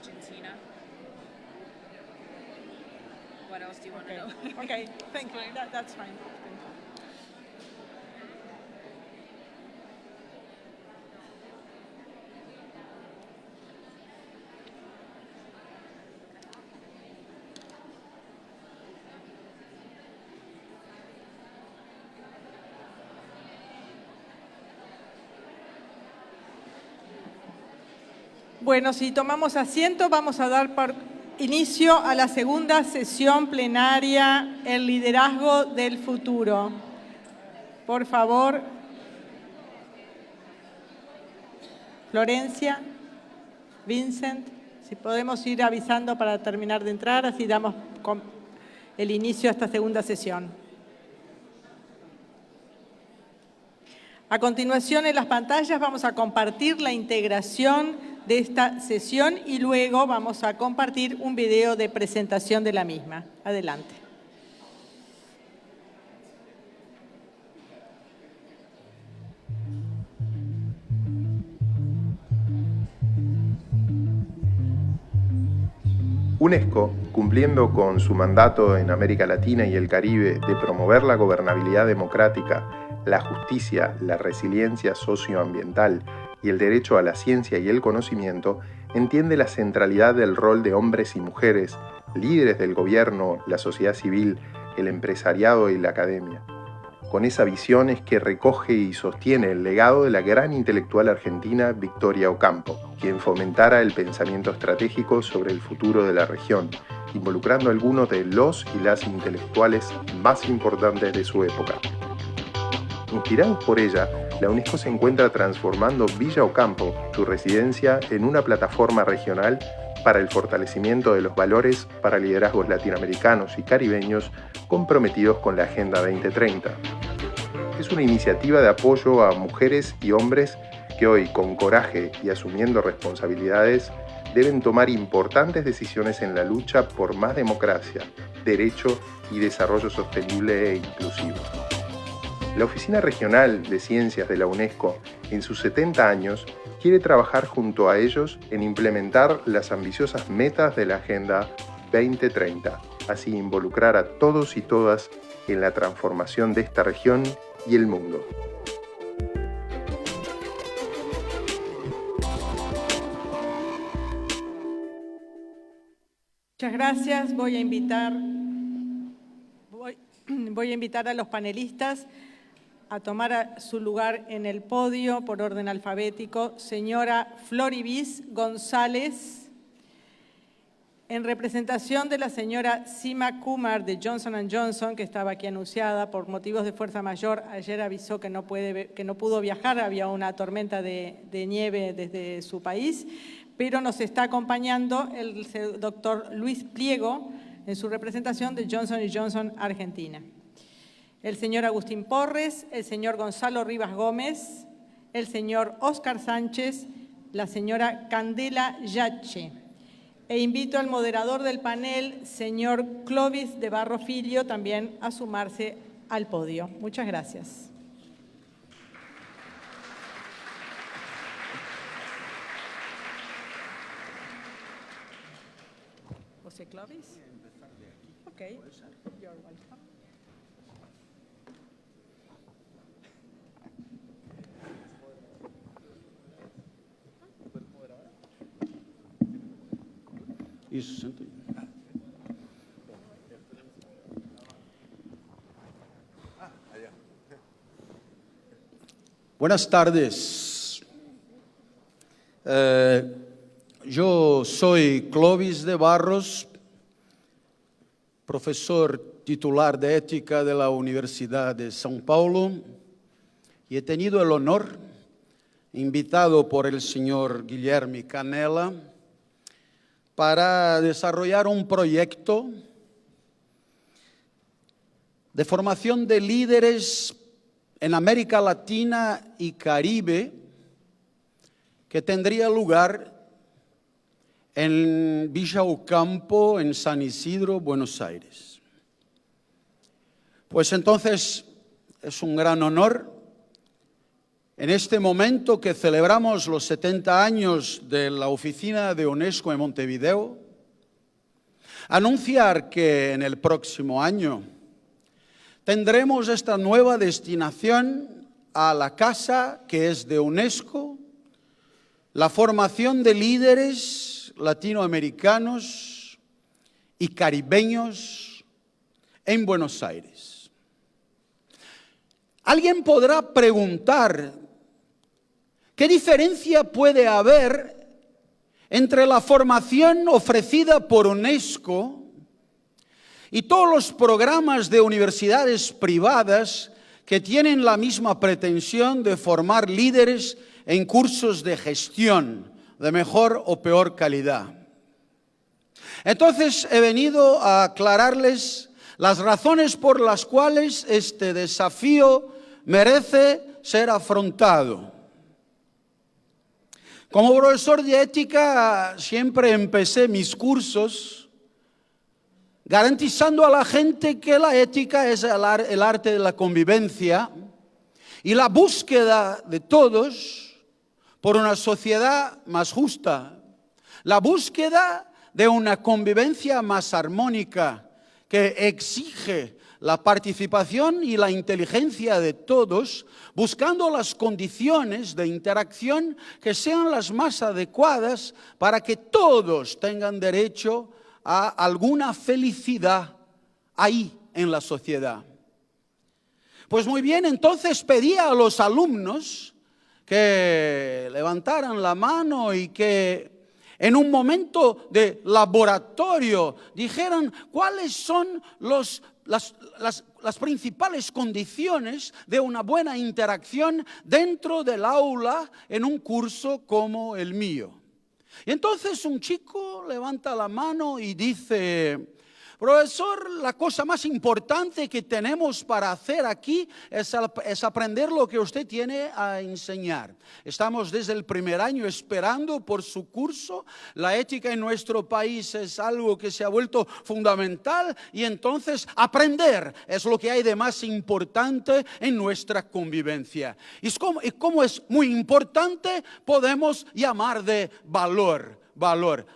Argentina. What else do you want to know? Okay, thank you. That's fine. Thank you. Bueno, si tomamos asiento, vamos a dar inicio a la segunda sesión plenaria, el liderazgo del futuro. Por favor, Florencia, Vincent, si podemos ir avisando para terminar de entrar, así damos el inicio a esta segunda sesión. A continuación, en las pantallas vamos a compartir la integración de esta sesión y luego vamos a compartir un video de presentación de la misma. Adelante. UNESCO, cumpliendo con su mandato en América Latina y el Caribe de promover la gobernabilidad democrática, la justicia, la resiliencia socioambiental y el derecho a la ciencia y el conocimiento, entiende la centralidad del rol de hombres y mujeres, líderes del gobierno, la sociedad civil, el empresariado y la academia. Con esa visión es que recoge y sostiene el legado de la gran intelectual argentina Victoria Ocampo, quien fomentara el pensamiento estratégico sobre el futuro de la región, involucrando a algunos de los y las intelectuales más importantes de su época. Inspirados por ella, la UNESCO se encuentra transformando Villa Ocampo, su residencia, en una plataforma regional para el fortalecimiento de los valores para liderazgos latinoamericanos y caribeños comprometidos con la Agenda 2030. Es una iniciativa de apoyo a mujeres y hombres que hoy, con coraje y asumiendo responsabilidades, deben tomar importantes decisiones en la lucha por más democracia, derecho y desarrollo sostenible e inclusivo. La Oficina Regional de Ciencias de la UNESCO, en sus 70 años, quiere trabajar junto a ellos en implementar las ambiciosas metas de la Agenda 2030, así involucrar a todos y todas en la transformación de esta región y el mundo. Muchas gracias. Voy a invitar a los panelistas a tomar su lugar en el podio por orden alfabético. Señora Floribis González, en representación de la señora Sima Kumar de Johnson & Johnson, que estaba aquí anunciada por motivos de fuerza mayor. Ayer avisó que no pudo viajar, había una tormenta de nieve desde su país, pero nos está acompañando el doctor Luis Pliego en su representación de Johnson & Johnson Argentina. El señor Agustín Porres, el señor Gonzalo Rivas Gómez, el señor Óscar Sánchez, la señora Candela Yache. E invito al moderador del panel, señor Clovis de Barro Filio, también a sumarse al podio. Muchas gracias. ¿José Clovis? Ok, you're welcome. Isso, Buenas tardes. Yo soy Clovis de Barros, profesor titular de Ética de la Universidad de São Paulo, y he tenido el honor, invitado por el señor Guilherme Canella, para desarrollar un proyecto de formación de líderes en América Latina y Caribe que tendría lugar en Villa Ocampo, en San Isidro, Buenos Aires. Pues entonces es un gran honor en este momento que celebramos los 70 años de la oficina de UNESCO en Montevideo, anunciar que en el próximo año tendremos esta nueva destinación a la casa que es de UNESCO, la formación de líderes latinoamericanos y caribeños en Buenos Aires. Alguien podrá preguntar, ¿qué diferencia puede haber entre la formación ofrecida por UNESCO y todos los programas de universidades privadas que tienen la misma pretensión de formar líderes en cursos de gestión de mejor o peor calidad? Entonces he venido a aclararles las razones por las cuales este desafío merece ser afrontado. Como profesor de ética siempre empecé mis cursos garantizando a la gente que la ética es el arte de la convivencia y la búsqueda de todos por una sociedad más justa, la búsqueda de una convivencia más armónica que exige la participación y la inteligencia de todos, buscando las condiciones de interacción que sean las más adecuadas para que todos tengan derecho a alguna felicidad ahí en la sociedad. Pues muy bien, entonces pedía a los alumnos que levantaran la mano y que en un momento de laboratorio dijeran cuáles son las principales condiciones de una buena interacción dentro del aula en un curso como el mío. Y entonces un chico levanta la mano y dice: profesor, la cosa más importante que tenemos para hacer aquí es aprender lo que usted tiene a enseñar. Estamos desde el primer año esperando por su curso. La ética en nuestro país es algo que se ha vuelto fundamental y entonces aprender es lo que hay de más importante en nuestra convivencia. Y como es muy importante, podemos llamar de valor,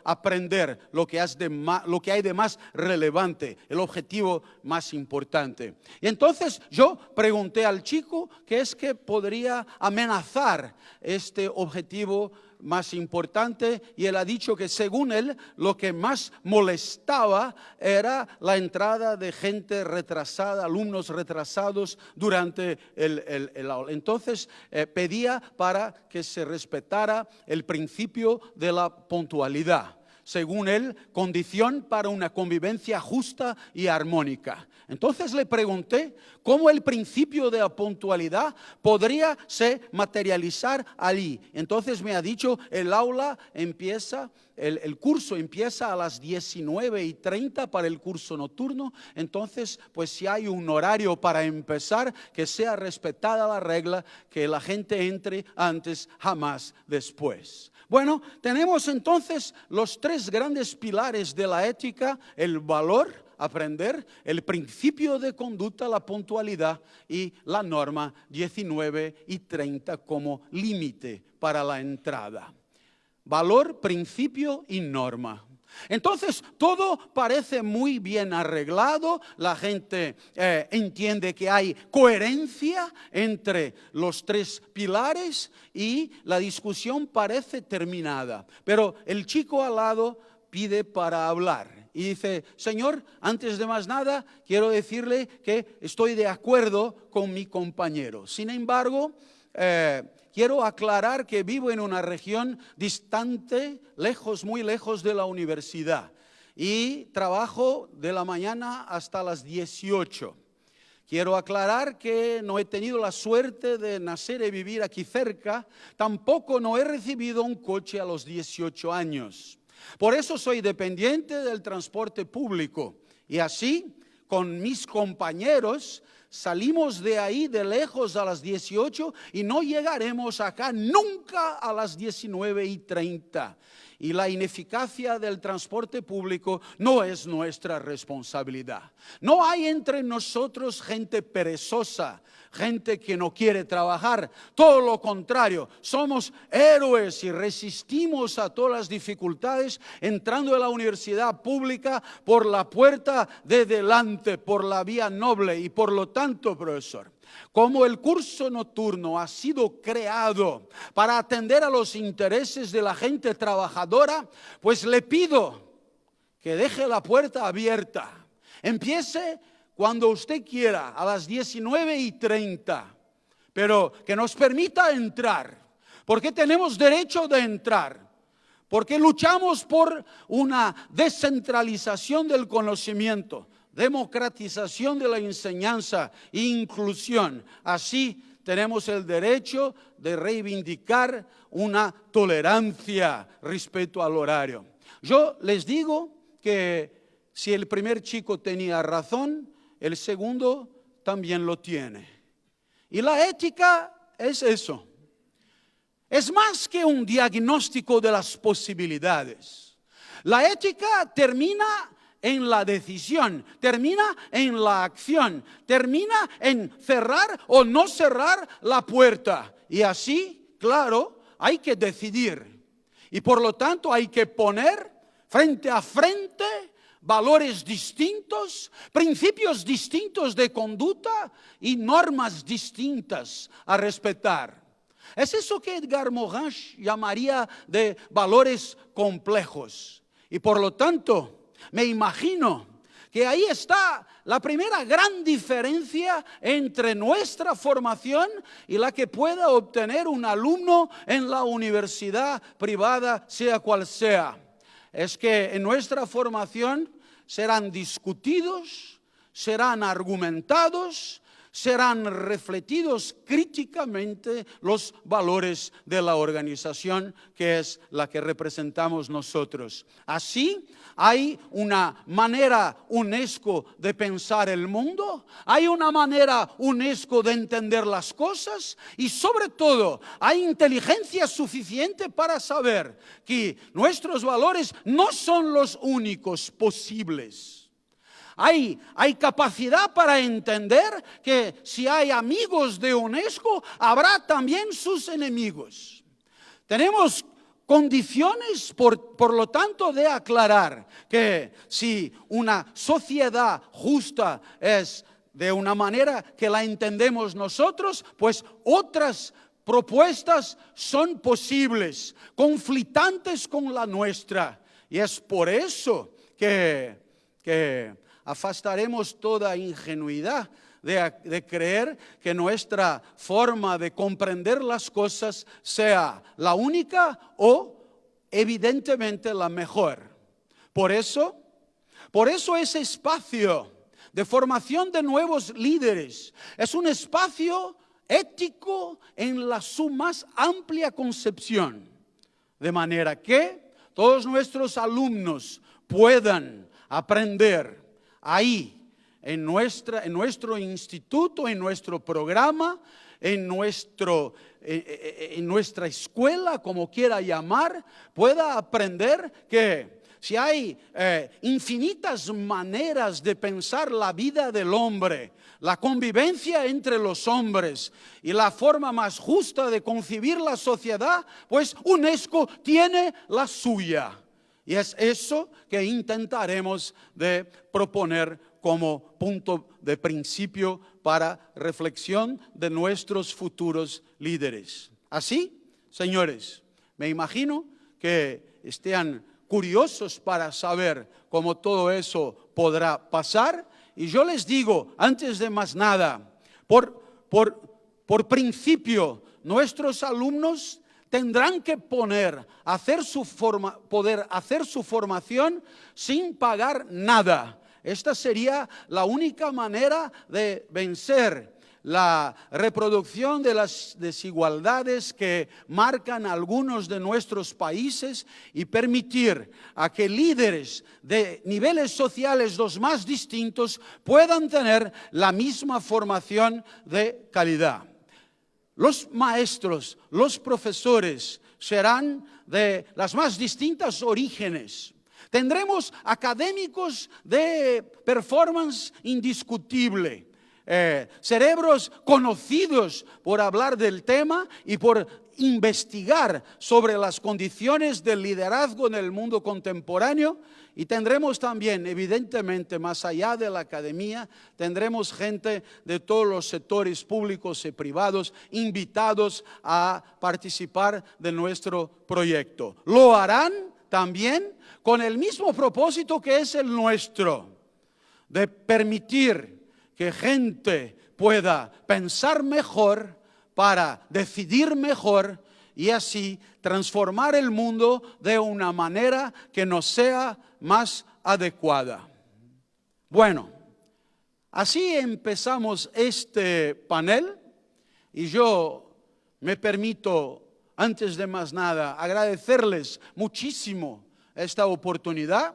aprender lo que hay de más relevante, el objetivo más importante. Y entonces yo pregunté al chico qué es que podría amenazar este objetivo más importante, y él ha dicho que según él lo que más molestaba era la entrada de gente retrasada, alumnos retrasados durante el aula. Entonces pedía para que se respetara el principio de la puntualidad, según él, condición para una convivencia justa y armónica. Entonces le pregunté cómo el principio de la puntualidad podría se materializar allí. Entonces me ha dicho, el aula empieza, el curso empieza a las 19:30 para el curso nocturno. Entonces, pues si hay un horario para empezar, que sea respetada la regla, que la gente entre antes, jamás después. Bueno, tenemos entonces los tres grandes pilares de la ética: el valor, aprender, el principio de conducta, la puntualidad, y la norma 19:30 como límite para la entrada. Valor, principio y norma. Entonces todo parece muy bien arreglado, la gente entiende que hay coherencia entre los tres pilares y la discusión parece terminada. Pero el chico al lado pide para hablar y dice: señor, antes de más nada quiero decirle que estoy de acuerdo con mi compañero. Sin embargo, quiero aclarar que vivo en una región distante, lejos, muy lejos de la universidad, y trabajo de la mañana hasta las 18. Quiero aclarar que no he tenido la suerte de nacer y vivir aquí cerca, tampoco no he recibido un coche a los 18 años. Por eso soy dependiente del transporte público, y así con mis compañeros salimos de ahí de lejos a las 18 y no llegaremos acá nunca a las 19:30. y la ineficacia del transporte público no es nuestra responsabilidad. No hay entre nosotros gente perezosa, gente que no quiere trabajar. Todo lo contrario, somos héroes y resistimos a todas las dificultades entrando a la universidad pública por la puerta de delante, por la vía noble. Y por lo tanto, profesor, como el curso nocturno ha sido creado para atender a los intereses de la gente trabajadora, pues le pido que deje la puerta abierta. Empiece cuando usted quiera, a las 19:30, pero que nos permita entrar, porque tenemos derecho de entrar, porque luchamos por una descentralización del conocimiento, democratización de la enseñanza e inclusión. Así tenemos el derecho de reivindicar una tolerancia respecto al horario. Yo les digo que si el primer chico tenía razón, el segundo también lo tiene. Y la ética es eso. Es más que un diagnóstico de las posibilidades. La ética termina en la decisión, termina en la acción, termina en cerrar o no cerrar la puerta. Y así, claro, hay que decidir. Y por lo tanto hay que poner frente a frente valores distintos, principios distintos de conducta y normas distintas a respetar. Es eso que Edgar Morin llamaría de valores complejos. Y por lo tanto, me imagino que ahí está la primera gran diferencia entre nuestra formación y la que pueda obtener un alumno en la universidad privada, sea cual sea. Es que en nuestra formación serán discutidos, serán argumentados, serán refletidos críticamente los valores de la organización que es la que representamos nosotros. Así, hay una manera UNESCO de pensar el mundo, hay una manera UNESCO de entender las cosas y sobre todo hay inteligencia suficiente para saber que nuestros valores no son los únicos posibles. Hay capacidad para entender que si hay amigos de UNESCO, habrá también sus enemigos. Tenemos condiciones, por lo tanto, de aclarar que si una sociedad justa es de una manera que la entendemos nosotros, pues otras propuestas son posibles, conflictantes con la nuestra. Y es por eso que afastaremos toda ingenuidad de creer que nuestra forma de comprender las cosas sea la única o evidentemente la mejor. Por eso ese espacio de formación de nuevos líderes es un espacio ético en su más amplia concepción, de manera que todos nuestros alumnos puedan aprender ahí, en nuestro instituto, en nuestro programa, en nuestra escuela, como quiera llamar, pueda aprender que si hay infinitas maneras de pensar la vida del hombre, la convivencia entre los hombres y la forma más justa de concebir la sociedad, pues UNESCO tiene la suya. Y es eso que intentaremos de proponer como punto de principio para reflexión de nuestros futuros líderes. Así, señores, me imagino que estén curiosos para saber cómo todo eso podrá pasar. Y yo les digo, antes de más nada, por principio, nuestros alumnos tendrán que poder hacer su formación sin pagar nada. Esta sería la única manera de vencer la reproducción de las desigualdades que marcan algunos de nuestros países y permitir a que líderes de niveles sociales los más distintos puedan tener la misma formación de calidad. Los maestros, los profesores serán de las más distintas orígenes. Tendremos académicos de performance indiscutible, cerebros conocidos por hablar del tema y por investigar sobre las condiciones del liderazgo en el mundo contemporáneo. Y tendremos también, evidentemente, más allá de la academia, tendremos gente de todos los sectores públicos y privados invitados a participar de nuestro proyecto. Lo harán también con el mismo propósito que es el nuestro, de permitir que gente pueda pensar mejor para decidir mejor y así transformar el mundo de una manera que nos sea más adecuada. Bueno, así empezamos este panel y yo me permito, antes de más nada, agradecerles muchísimo esta oportunidad,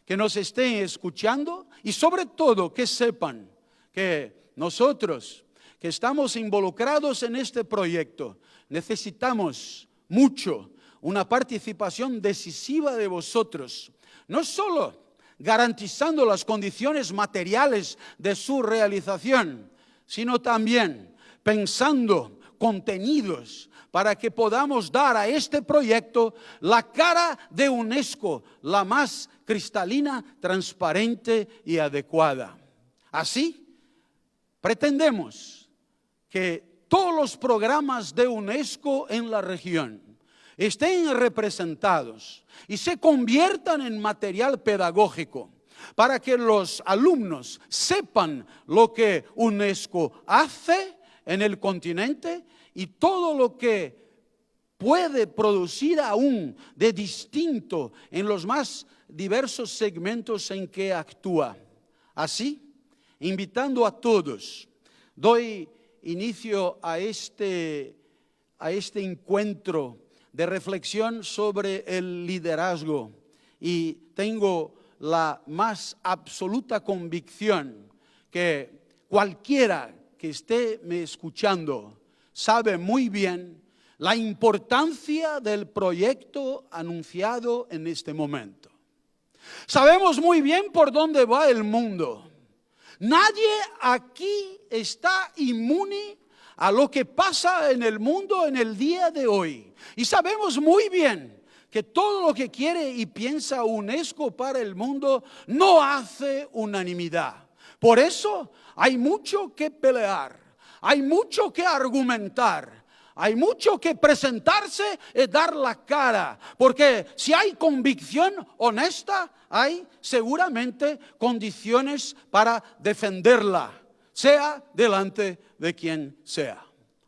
que nos estén escuchando y sobre todo que sepan que nosotros que estamos involucrados en este proyecto necesitamos mucho una participación decisiva de vosotros, no solo garantizando las condiciones materiales de su realización, sino también pensando contenidos para que podamos dar a este proyecto la cara de UNESCO, la más cristalina, transparente y adecuada. Así, pretendemos que todos los programas de UNESCO en la región estén representados y se conviertan en material pedagógico para que los alumnos sepan lo que UNESCO hace en el continente y todo lo que puede producir aún de distinto en los más diversos segmentos en que actúa. Así, invitando a todos, doy inicio a este encuentro de reflexión sobre el liderazgo y tengo la más absoluta convicción que cualquiera que esté me escuchando sabe muy bien la importancia del proyecto anunciado en este momento. Sabemos muy bien por dónde va el mundo. Nadie aquí está inmune a lo que pasa en el mundo en el día de hoy. Y sabemos muy bien que todo lo que quiere y piensa UNESCO para el mundo no hace unanimidad. Por eso hay mucho que pelear, hay mucho que argumentar, hay mucho que presentarse y dar la cara. Porque si hay convicción honesta, hay seguramente condiciones para defenderla, sea delante de quien sea.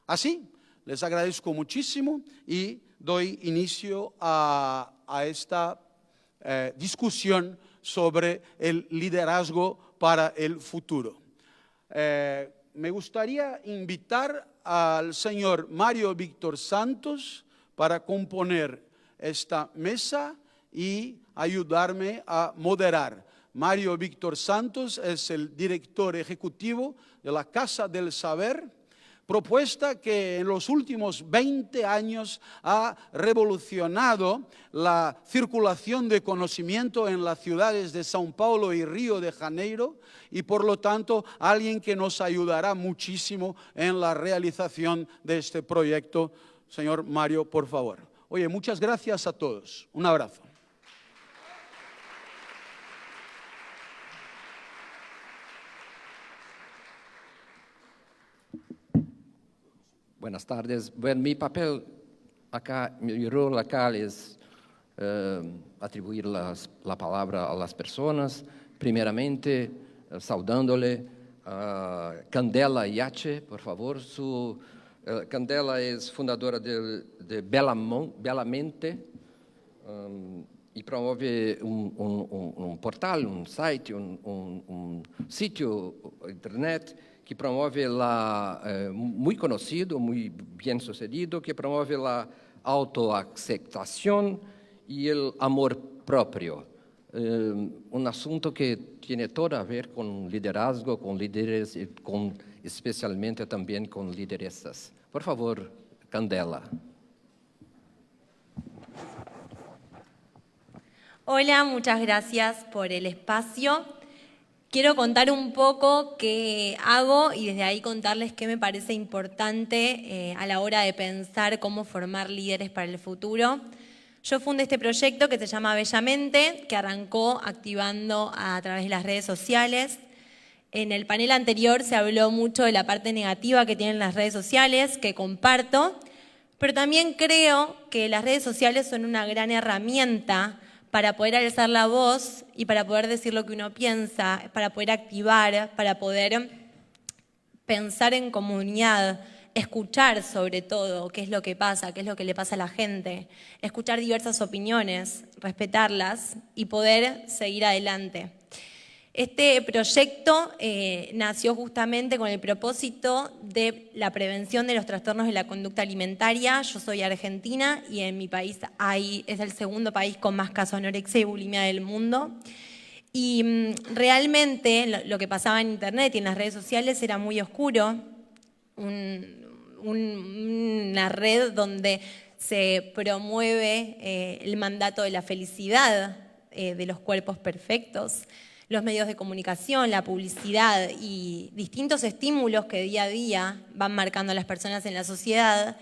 Así, les agradezco muchísimo y doy inicio a esta discusión sobre el liderazgo para el futuro. Me gustaría invitar al señor Mario Víctor Santos para componer esta mesa y ayudarme a moderar. Mario Víctor Santos es el director ejecutivo de la Casa del Saber, propuesta que en los últimos 20 años ha revolucionado la circulación de conocimiento en las ciudades de São Paulo y Río de Janeiro y por lo tanto alguien que nos ayudará muchísimo en la realización de este proyecto. Señor Mario, por favor. Oye, muchas gracias a todos. Un abrazo. Buenas tardes. Bueno, mi papel acá, mi rol acá es atribuir la palabra a las personas, primeramente saudándole a Candela Yache, por favor. Candela es fundadora de Belamente y promueve un portal, un site, un sitio internet que promueve muy conocido, muy bien sucedido, que promueve la autoaceptación y el amor propio. Un asunto que tiene todo a ver con liderazgo, con líderes y especialmente también con lideresas. Por favor, Candela. Hola, muchas gracias por el espacio. Quiero contar un poco qué hago y desde ahí contarles qué me parece importante a la hora de pensar cómo formar líderes para el futuro. Yo fundé este proyecto que se llama Bellamente, que arrancó activando a través de las redes sociales. En el panel anterior se habló mucho de la parte negativa que tienen las redes sociales, que comparto, pero también creo que las redes sociales son una gran herramienta para poder alzar la voz y para poder decir lo que uno piensa, para poder activar, para poder pensar en comunidad, escuchar sobre todo qué es lo que pasa, qué es lo que le pasa a la gente, escuchar diversas opiniones, respetarlas y poder seguir adelante. Este proyecto nació justamente con el propósito de la prevención de los trastornos de la conducta alimentaria. Yo soy argentina y en mi país es el segundo país con más casos de anorexia y bulimia del mundo. Y realmente lo que pasaba en internet y en las redes sociales era muy oscuro. Una red donde se promueve el mandato de la felicidad, de los cuerpos perfectos. Los medios de comunicación, la publicidad y distintos estímulos que día a día van marcando a las personas en la sociedad.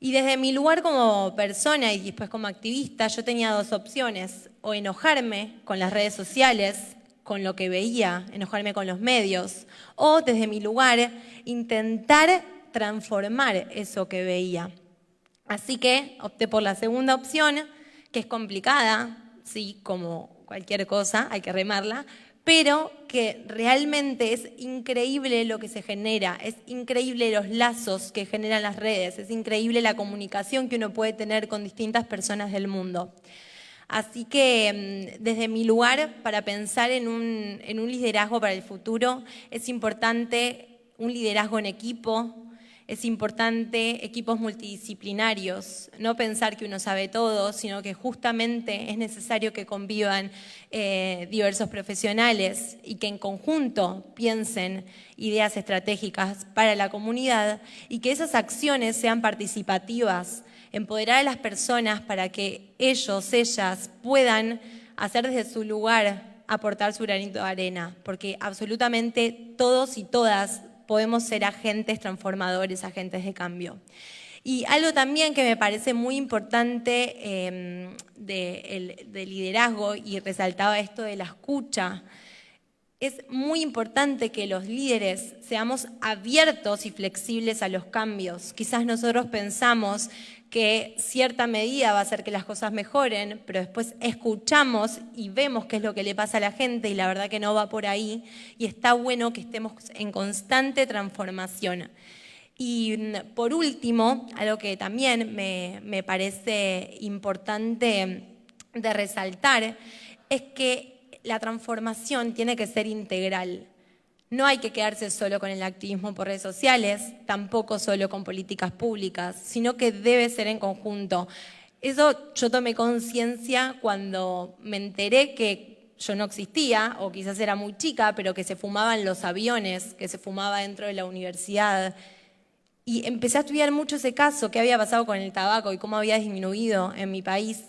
Y desde mi lugar como persona y después como activista, yo tenía dos opciones: o enojarme con las redes sociales, con lo que veía, enojarme con los medios, o desde mi lugar intentar transformar eso que veía. Así que opté por la segunda opción, que es complicada, sí, como cualquier cosa, hay que remarla, pero que realmente es increíble lo que se genera, es increíble los lazos que generan las redes, es increíble la comunicación que uno puede tener con distintas personas del mundo. Así que desde mi lugar, para pensar en un liderazgo para el futuro, es importante un liderazgo en equipo. Es importante equipos multidisciplinarios, no pensar que uno sabe todo, sino que justamente es necesario que convivan diversos profesionales y que en conjunto piensen ideas estratégicas para la comunidad y que esas acciones sean participativas, empoderar a las personas para que ellos, ellas puedan hacer desde su lugar, aportar su granito de arena, porque absolutamente todos y todas podemos ser agentes transformadores, agentes de cambio. Y algo también que me parece muy importante de liderazgo, y resaltaba esto de la escucha, es muy importante que los líderes seamos abiertos y flexibles a los cambios. Quizás nosotros pensamos que cierta medida va a hacer que las cosas mejoren, pero después escuchamos y vemos qué es lo que le pasa a la gente y la verdad que no va por ahí, y está bueno que estemos en constante transformación. Y por último, algo que también me parece importante de resaltar es que la transformación tiene que ser integral. No hay que quedarse solo con el activismo por redes sociales, tampoco solo con políticas públicas, sino que debe ser en conjunto. Eso yo tomé conciencia cuando me enteré que yo no existía, o quizás era muy chica, pero que se fumaban los aviones, que se fumaba dentro de la universidad. Y empecé a estudiar mucho ese caso, qué había pasado con el tabaco y cómo había disminuido en mi país.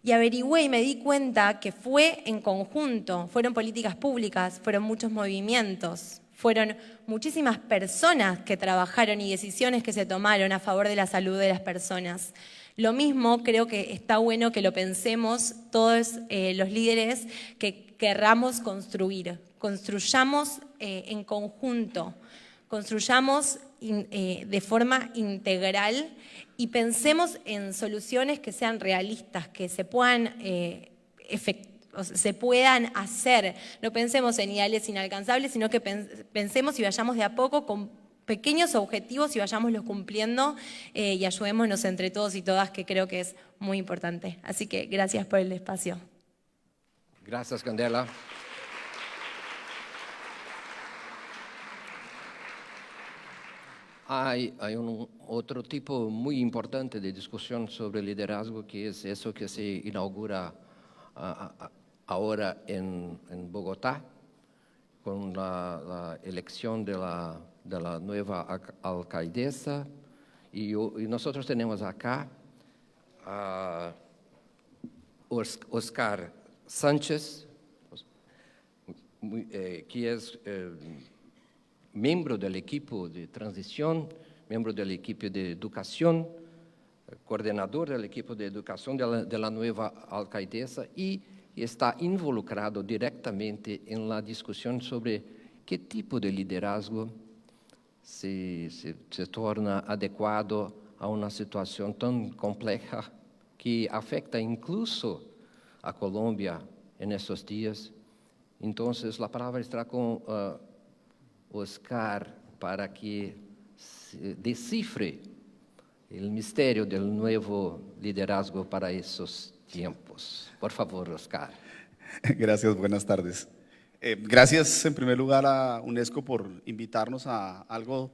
Y averigüé y me di cuenta que fue en conjunto, fueron políticas públicas, fueron muchos movimientos, fueron muchísimas personas que trabajaron y decisiones que se tomaron a favor de la salud de las personas. Lo mismo creo que está bueno que lo pensemos todos los líderes que querramos construir. Construyamos en conjunto, construyamos de forma integral y pensemos en soluciones que sean realistas, que se puedan hacer. No pensemos en ideales inalcanzables, sino que pensemos y vayamos de a poco con pequeños objetivos y vayámoslos cumpliendo y ayudémonos entre todos y todas, que creo que es muy importante. Así que gracias por el espacio. Gracias, Candela. Hay otro tipo muy importante de discusión sobre liderazgo, que es eso que se inaugura ahora en Bogotá, con la elección de la nueva alcaldesa. Y nosotros tenemos acá a Oscar Sánchez, que es miembro del equipo de transición, miembro del equipo de educación, coordinador del equipo de educación de la nueva alcaldesa y está involucrado directamente en la discusión sobre qué tipo de liderazgo se torna adecuado a una situación tan compleja que afecta incluso a Colombia en estos días. Entonces, la palabra está con Oscar para que descifre el misterio del nuevo liderazgo para esos tiempos. Por favor, Oscar. Gracias, buenas tardes. Gracias en primer lugar a UNESCO por invitarnos a algo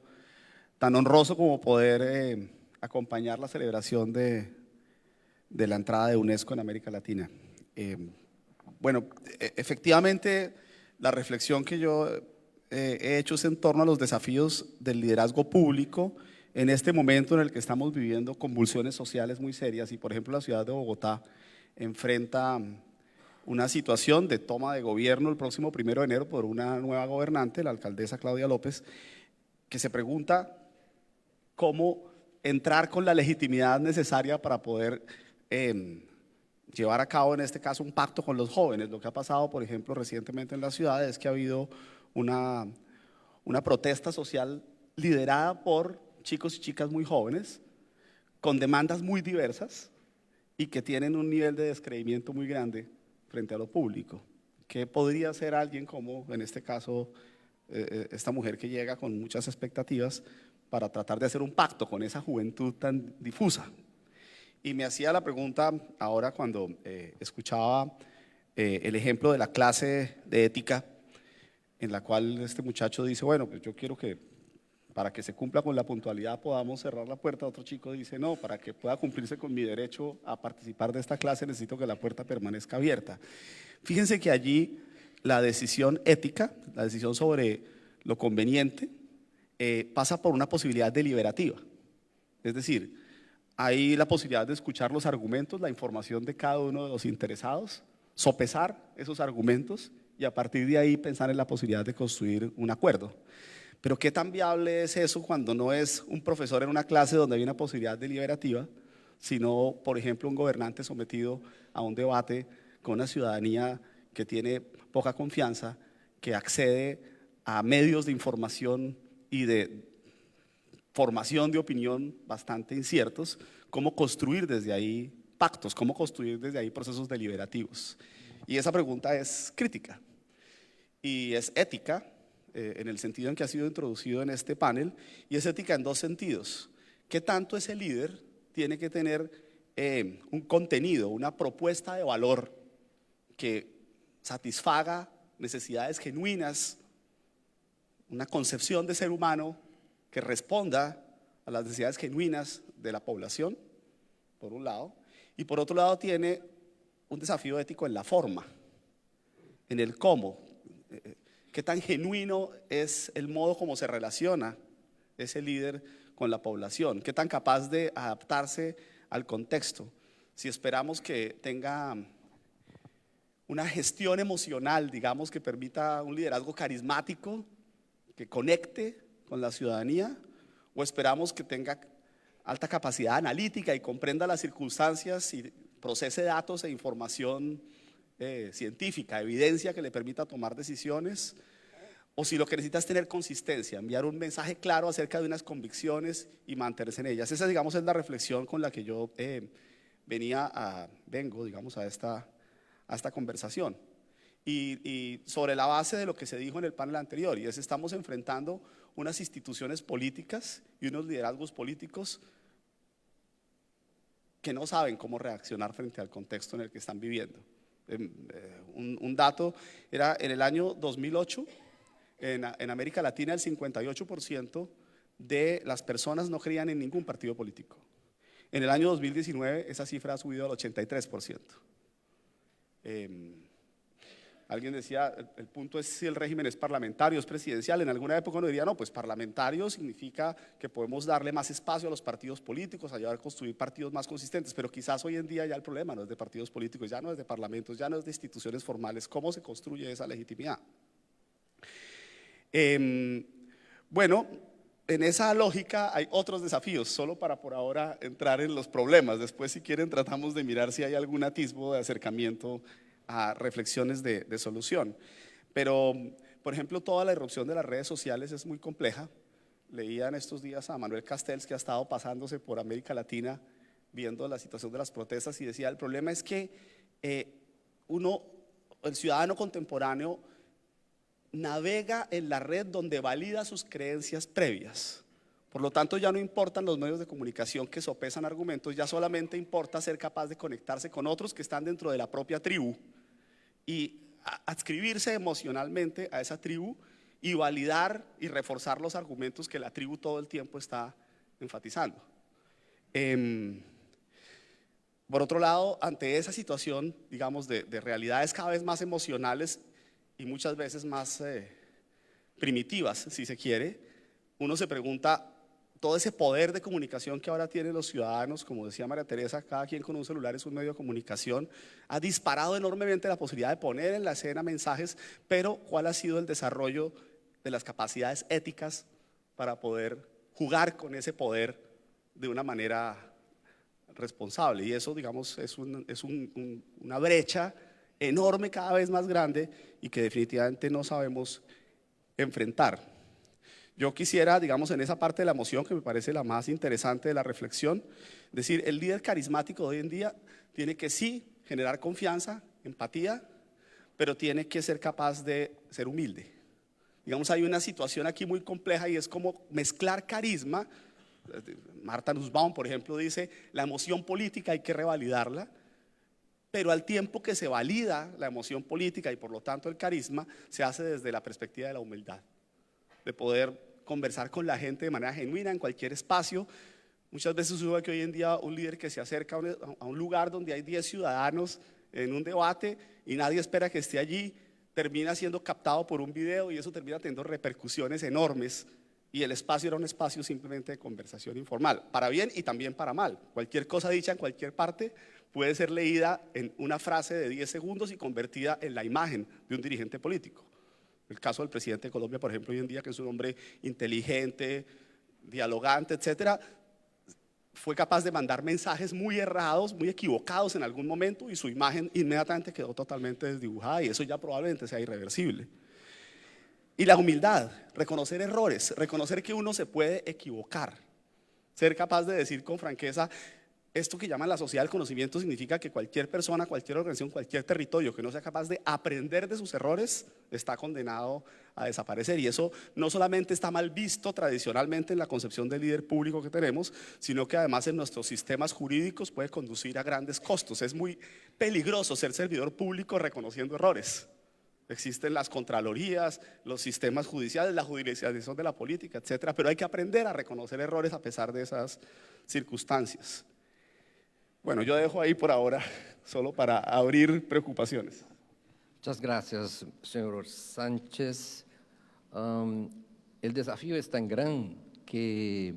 tan honroso como poder acompañar la celebración de la entrada de UNESCO en América Latina. Bueno, efectivamente la reflexión que yo he hecho es en torno a los desafíos del liderazgo público en este momento en el que estamos viviendo convulsiones sociales muy serias y por ejemplo la ciudad de Bogotá enfrenta una situación de toma de gobierno el próximo 1 de enero por una nueva gobernante, la alcaldesa Claudia López, que se pregunta cómo entrar con la legitimidad necesaria para poder llevar a cabo en este caso un pacto con los jóvenes. Lo que ha pasado, por ejemplo, recientemente en la ciudad es que ha habido una protesta social liderada por chicos y chicas muy jóvenes, con demandas muy diversas y que tienen un nivel de descreimiento muy grande frente a lo público. ¿Qué podría ser alguien como, en este caso, esta mujer que llega con muchas expectativas para tratar de hacer un pacto con esa juventud tan difusa? Y me hacía la pregunta ahora cuando escuchaba el ejemplo de la clase de ética en la cual este muchacho dice, bueno, pues yo quiero que para que se cumpla con la puntualidad podamos cerrar la puerta. Otro chico dice, no, para que pueda cumplirse con mi derecho a participar de esta clase necesito que la puerta permanezca abierta. Fíjense que allí la decisión ética, la decisión sobre lo conveniente, pasa por una posibilidad deliberativa. Es decir, hay la posibilidad de escuchar los argumentos, la información de cada uno de los interesados, sopesar esos argumentos y a partir de ahí pensar en la posibilidad de construir un acuerdo. Pero ¿qué tan viable es eso cuando no es un profesor en una clase donde hay una posibilidad deliberativa, sino, por ejemplo, un gobernante sometido a un debate con una ciudadanía que tiene poca confianza, que accede a medios de información y de formación de opinión bastante inciertos? ¿Cómo construir desde ahí pactos? ¿Cómo construir desde ahí procesos deliberativos? Y esa pregunta es crítica y es ética, en el sentido en que ha sido introducido en este panel, y es ética en dos sentidos. ¿Qué tanto ese líder tiene que tener un contenido, una propuesta de valor que satisfaga necesidades genuinas, una concepción de ser humano que responda a las necesidades genuinas de la población, por un lado, y por otro lado tiene un desafío ético en la forma, en el cómo? ¿Qué tan genuino es el modo como se relaciona ese líder con la población? ¿Qué tan capaz de adaptarse al contexto? Si esperamos que tenga una gestión emocional, digamos, que permita un liderazgo carismático, que conecte con la ciudadanía, o esperamos que tenga alta capacidad analítica y comprenda las circunstancias y procese datos e información científica, evidencia que le permita tomar decisiones, o si lo que necesita es tener consistencia, enviar un mensaje claro acerca de unas convicciones y mantenerse en ellas. Esa, digamos, es la reflexión con la que yo vengo, digamos, a esta conversación. Y sobre la base de lo que se dijo en el panel anterior, y es: estamos enfrentando unas instituciones políticas y unos liderazgos políticos que no saben cómo reaccionar frente al contexto en el que están viviendo. Un dato era: en el año 2008, en América Latina, el 58% de las personas no creían en ningún partido político. En el año 2019 esa cifra ha subido al 83%. Alguien decía, el punto es si el régimen es parlamentario, es presidencial. En alguna época uno diría, no, pues parlamentario significa que podemos darle más espacio a los partidos políticos, ayudar a construir partidos más consistentes, pero quizás hoy en día ya el problema no es de partidos políticos, ya no es de parlamentos, ya no es de instituciones formales. ¿Cómo se construye esa legitimidad? Bueno, en esa lógica hay otros desafíos, solo para por ahora entrar en los problemas. Después, si quieren, tratamos de mirar si hay algún atisbo de acercamiento a reflexiones de solución. Pero, por ejemplo, toda la irrupción de las redes sociales es muy compleja. Leía en estos días a Manuel Castells, que ha estado pasándose por América Latina viendo la situación de las protestas, y decía, el problema es que el ciudadano contemporáneo navega en la red donde valida sus creencias previas. Por lo tanto, ya no importan los medios de comunicación que sopesan argumentos, ya solamente importa ser capaz de conectarse con otros que están dentro de la propia tribu y adscribirse emocionalmente a esa tribu y validar y reforzar los argumentos que la tribu todo el tiempo está enfatizando. Por otro lado, ante esa situación, digamos, de realidades cada vez más emocionales y muchas veces más primitivas, si se quiere, uno se pregunta, todo ese poder de comunicación que ahora tienen los ciudadanos, como decía María Teresa, cada quien con un celular es un medio de comunicación, ha disparado enormemente la posibilidad de poner en la escena mensajes, pero ¿cuál ha sido el desarrollo de las capacidades éticas para poder jugar con ese poder de una manera responsable? Y eso, digamos, es una brecha enorme, cada vez más grande, y que definitivamente no sabemos enfrentar. Yo quisiera, digamos, en esa parte de la emoción, que me parece la más interesante de la reflexión, decir, el líder carismático de hoy en día tiene que sí generar confianza, empatía, pero tiene que ser capaz de ser humilde. Digamos, hay una situación aquí muy compleja y es como mezclar carisma. Marta Nussbaum, por ejemplo, dice, la emoción política hay que revalidarla, pero al tiempo que se valida la emoción política y por lo tanto el carisma, se hace desde la perspectiva de la humildad, de poder conversar con la gente de manera genuina en cualquier espacio. Muchas veces uno ve que hoy en día un líder que se acerca a un lugar donde hay 10 ciudadanos en un debate y nadie espera que esté allí, termina siendo captado por un video y eso termina teniendo repercusiones enormes, y el espacio era un espacio simplemente de conversación informal, para bien y también para mal. Cualquier cosa dicha en cualquier parte puede ser leída en una frase de 10 segundos y convertida en la imagen de un dirigente político. El caso del presidente de Colombia, por ejemplo, hoy en día, que es un hombre inteligente, dialogante, etcétera, fue capaz de mandar mensajes muy errados, muy equivocados en algún momento, y su imagen inmediatamente quedó totalmente desdibujada, y eso ya probablemente sea irreversible. Y la humildad, reconocer errores, reconocer que uno se puede equivocar, ser capaz de decir con franqueza, esto que llaman la sociedad del conocimiento significa que cualquier persona, cualquier organización, cualquier territorio que no sea capaz de aprender de sus errores está condenado a desaparecer. Y eso no solamente está mal visto tradicionalmente en la concepción del líder público que tenemos, sino que además en nuestros sistemas jurídicos puede conducir a grandes costos. Es muy peligroso ser servidor público reconociendo errores. Existen las contralorías, los sistemas judiciales, la judicialización de la política, etcétera, pero hay que aprender a reconocer errores a pesar de esas circunstancias. Bueno, yo dejo ahí por ahora, solo para abrir preocupaciones. Muchas gracias, señor Sánchez. El desafío es tan grande que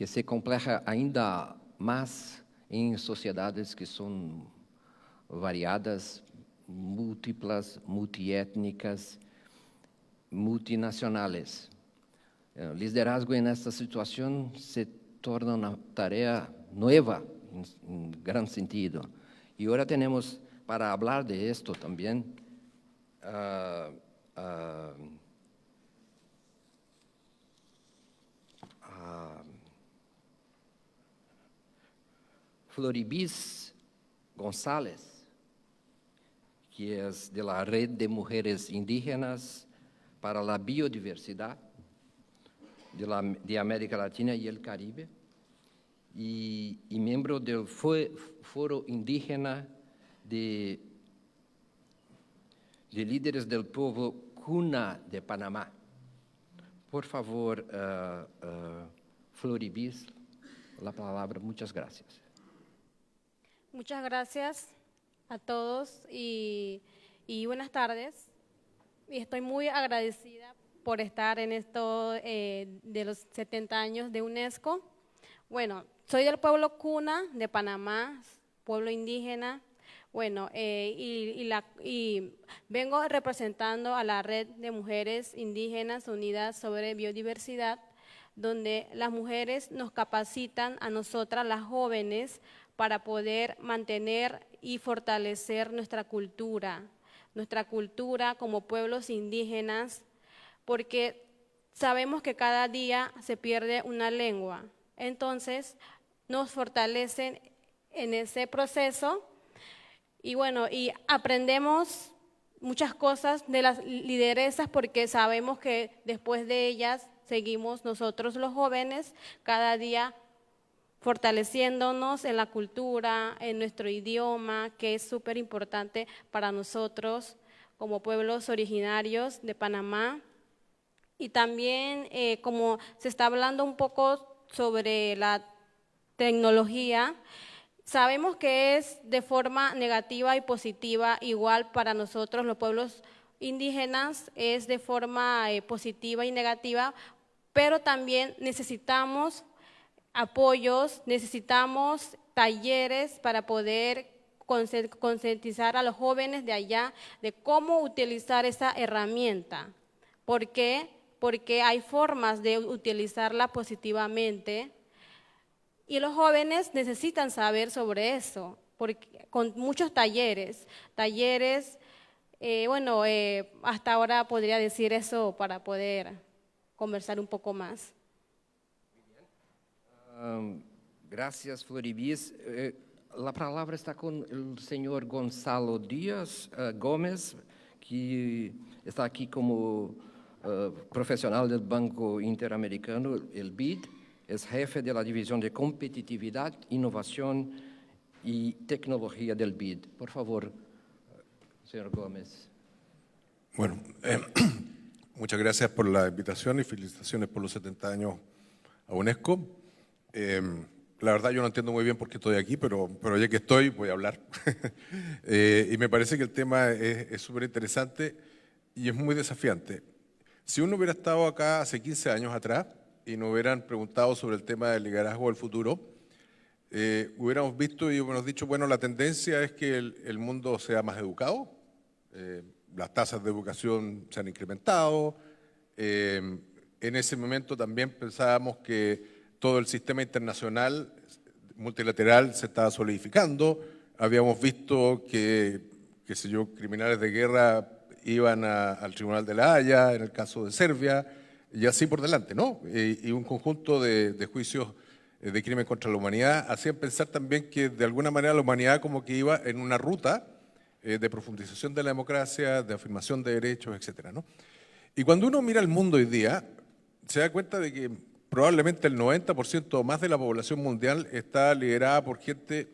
se compleja ainda más en sociedades que son variadas, múltiplas, multiétnicas, multinacionales. El liderazgo en esta situación se torna una tarea nueva, en gran sentido. Y ahora tenemos, para hablar de esto también, Floribis González, que es de la Red de Mujeres Indígenas para la Biodiversidad de América Latina y el Caribe, y miembro del Foro Indígena de Líderes del Pueblo Cuna de Panamá. Por favor, Floribis, la palabra. Muchas gracias. Muchas gracias a todos y Y buenas tardes. Y estoy muy agradecida por estar en esto de los 70 años de UNESCO. Bueno, soy del pueblo Cuna de Panamá, pueblo indígena. Bueno, y vengo representando a la Red de Mujeres Indígenas Unidas sobre Biodiversidad, donde las mujeres nos capacitan a nosotras, las jóvenes, para poder mantener y fortalecer nuestra cultura como pueblos indígenas, porque sabemos que cada día se pierde una lengua. Entonces, nos fortalecen en ese proceso y bueno, y aprendemos muchas cosas de las lideresas porque sabemos que después de ellas seguimos nosotros los jóvenes cada día fortaleciéndonos en la cultura, en nuestro idioma, que es súper importante para nosotros como pueblos originarios de Panamá. Y también, como se está hablando un poco sobre la tecnología, sabemos que es de forma negativa y positiva, igual para nosotros los pueblos indígenas es de forma positiva y negativa, pero también necesitamos apoyos, necesitamos talleres para poder concientizar a los jóvenes de allá de cómo utilizar esa herramienta. ¿Por qué? Porque hay formas de utilizarla positivamente y los jóvenes necesitan saber sobre eso, porque, con muchos talleres, hasta ahora podría decir eso para poder conversar un poco más. Gracias, Floribis. La palabra está con el señor Gonzalo Díaz Gómez, que está aquí como profesional del Banco Interamericano, el BID. Es jefe de la División de Competitividad, Innovación y Tecnología del BID. Por favor, señor Gómez. Bueno, muchas gracias por la invitación y felicitaciones por los 70 años a UNESCO. La verdad yo no entiendo muy bien por qué estoy aquí, pero ya que estoy voy a hablar. Y me parece que el tema es súper interesante y es muy desafiante. Si uno hubiera estado acá hace 15 años atrás y nos hubieran preguntado sobre el tema del liderazgo del futuro, hubiéramos visto y hubiéramos dicho, bueno, la tendencia es que el mundo sea más educado, las tasas de educación se han incrementado, en ese momento también pensábamos que todo el sistema internacional multilateral se estaba solidificando, habíamos visto que, qué sé yo, criminales de guerra iban al Tribunal de la Haya, en el caso de Serbia, y así por delante, ¿no? Y un conjunto de juicios de crimen contra la humanidad hacían pensar también que de alguna manera la humanidad como que iba en una ruta de profundización de la democracia, de afirmación de derechos, etcétera, ¿no? Y cuando uno mira el mundo hoy día, se da cuenta de que probablemente el 90% o más de la población mundial está liderada por gente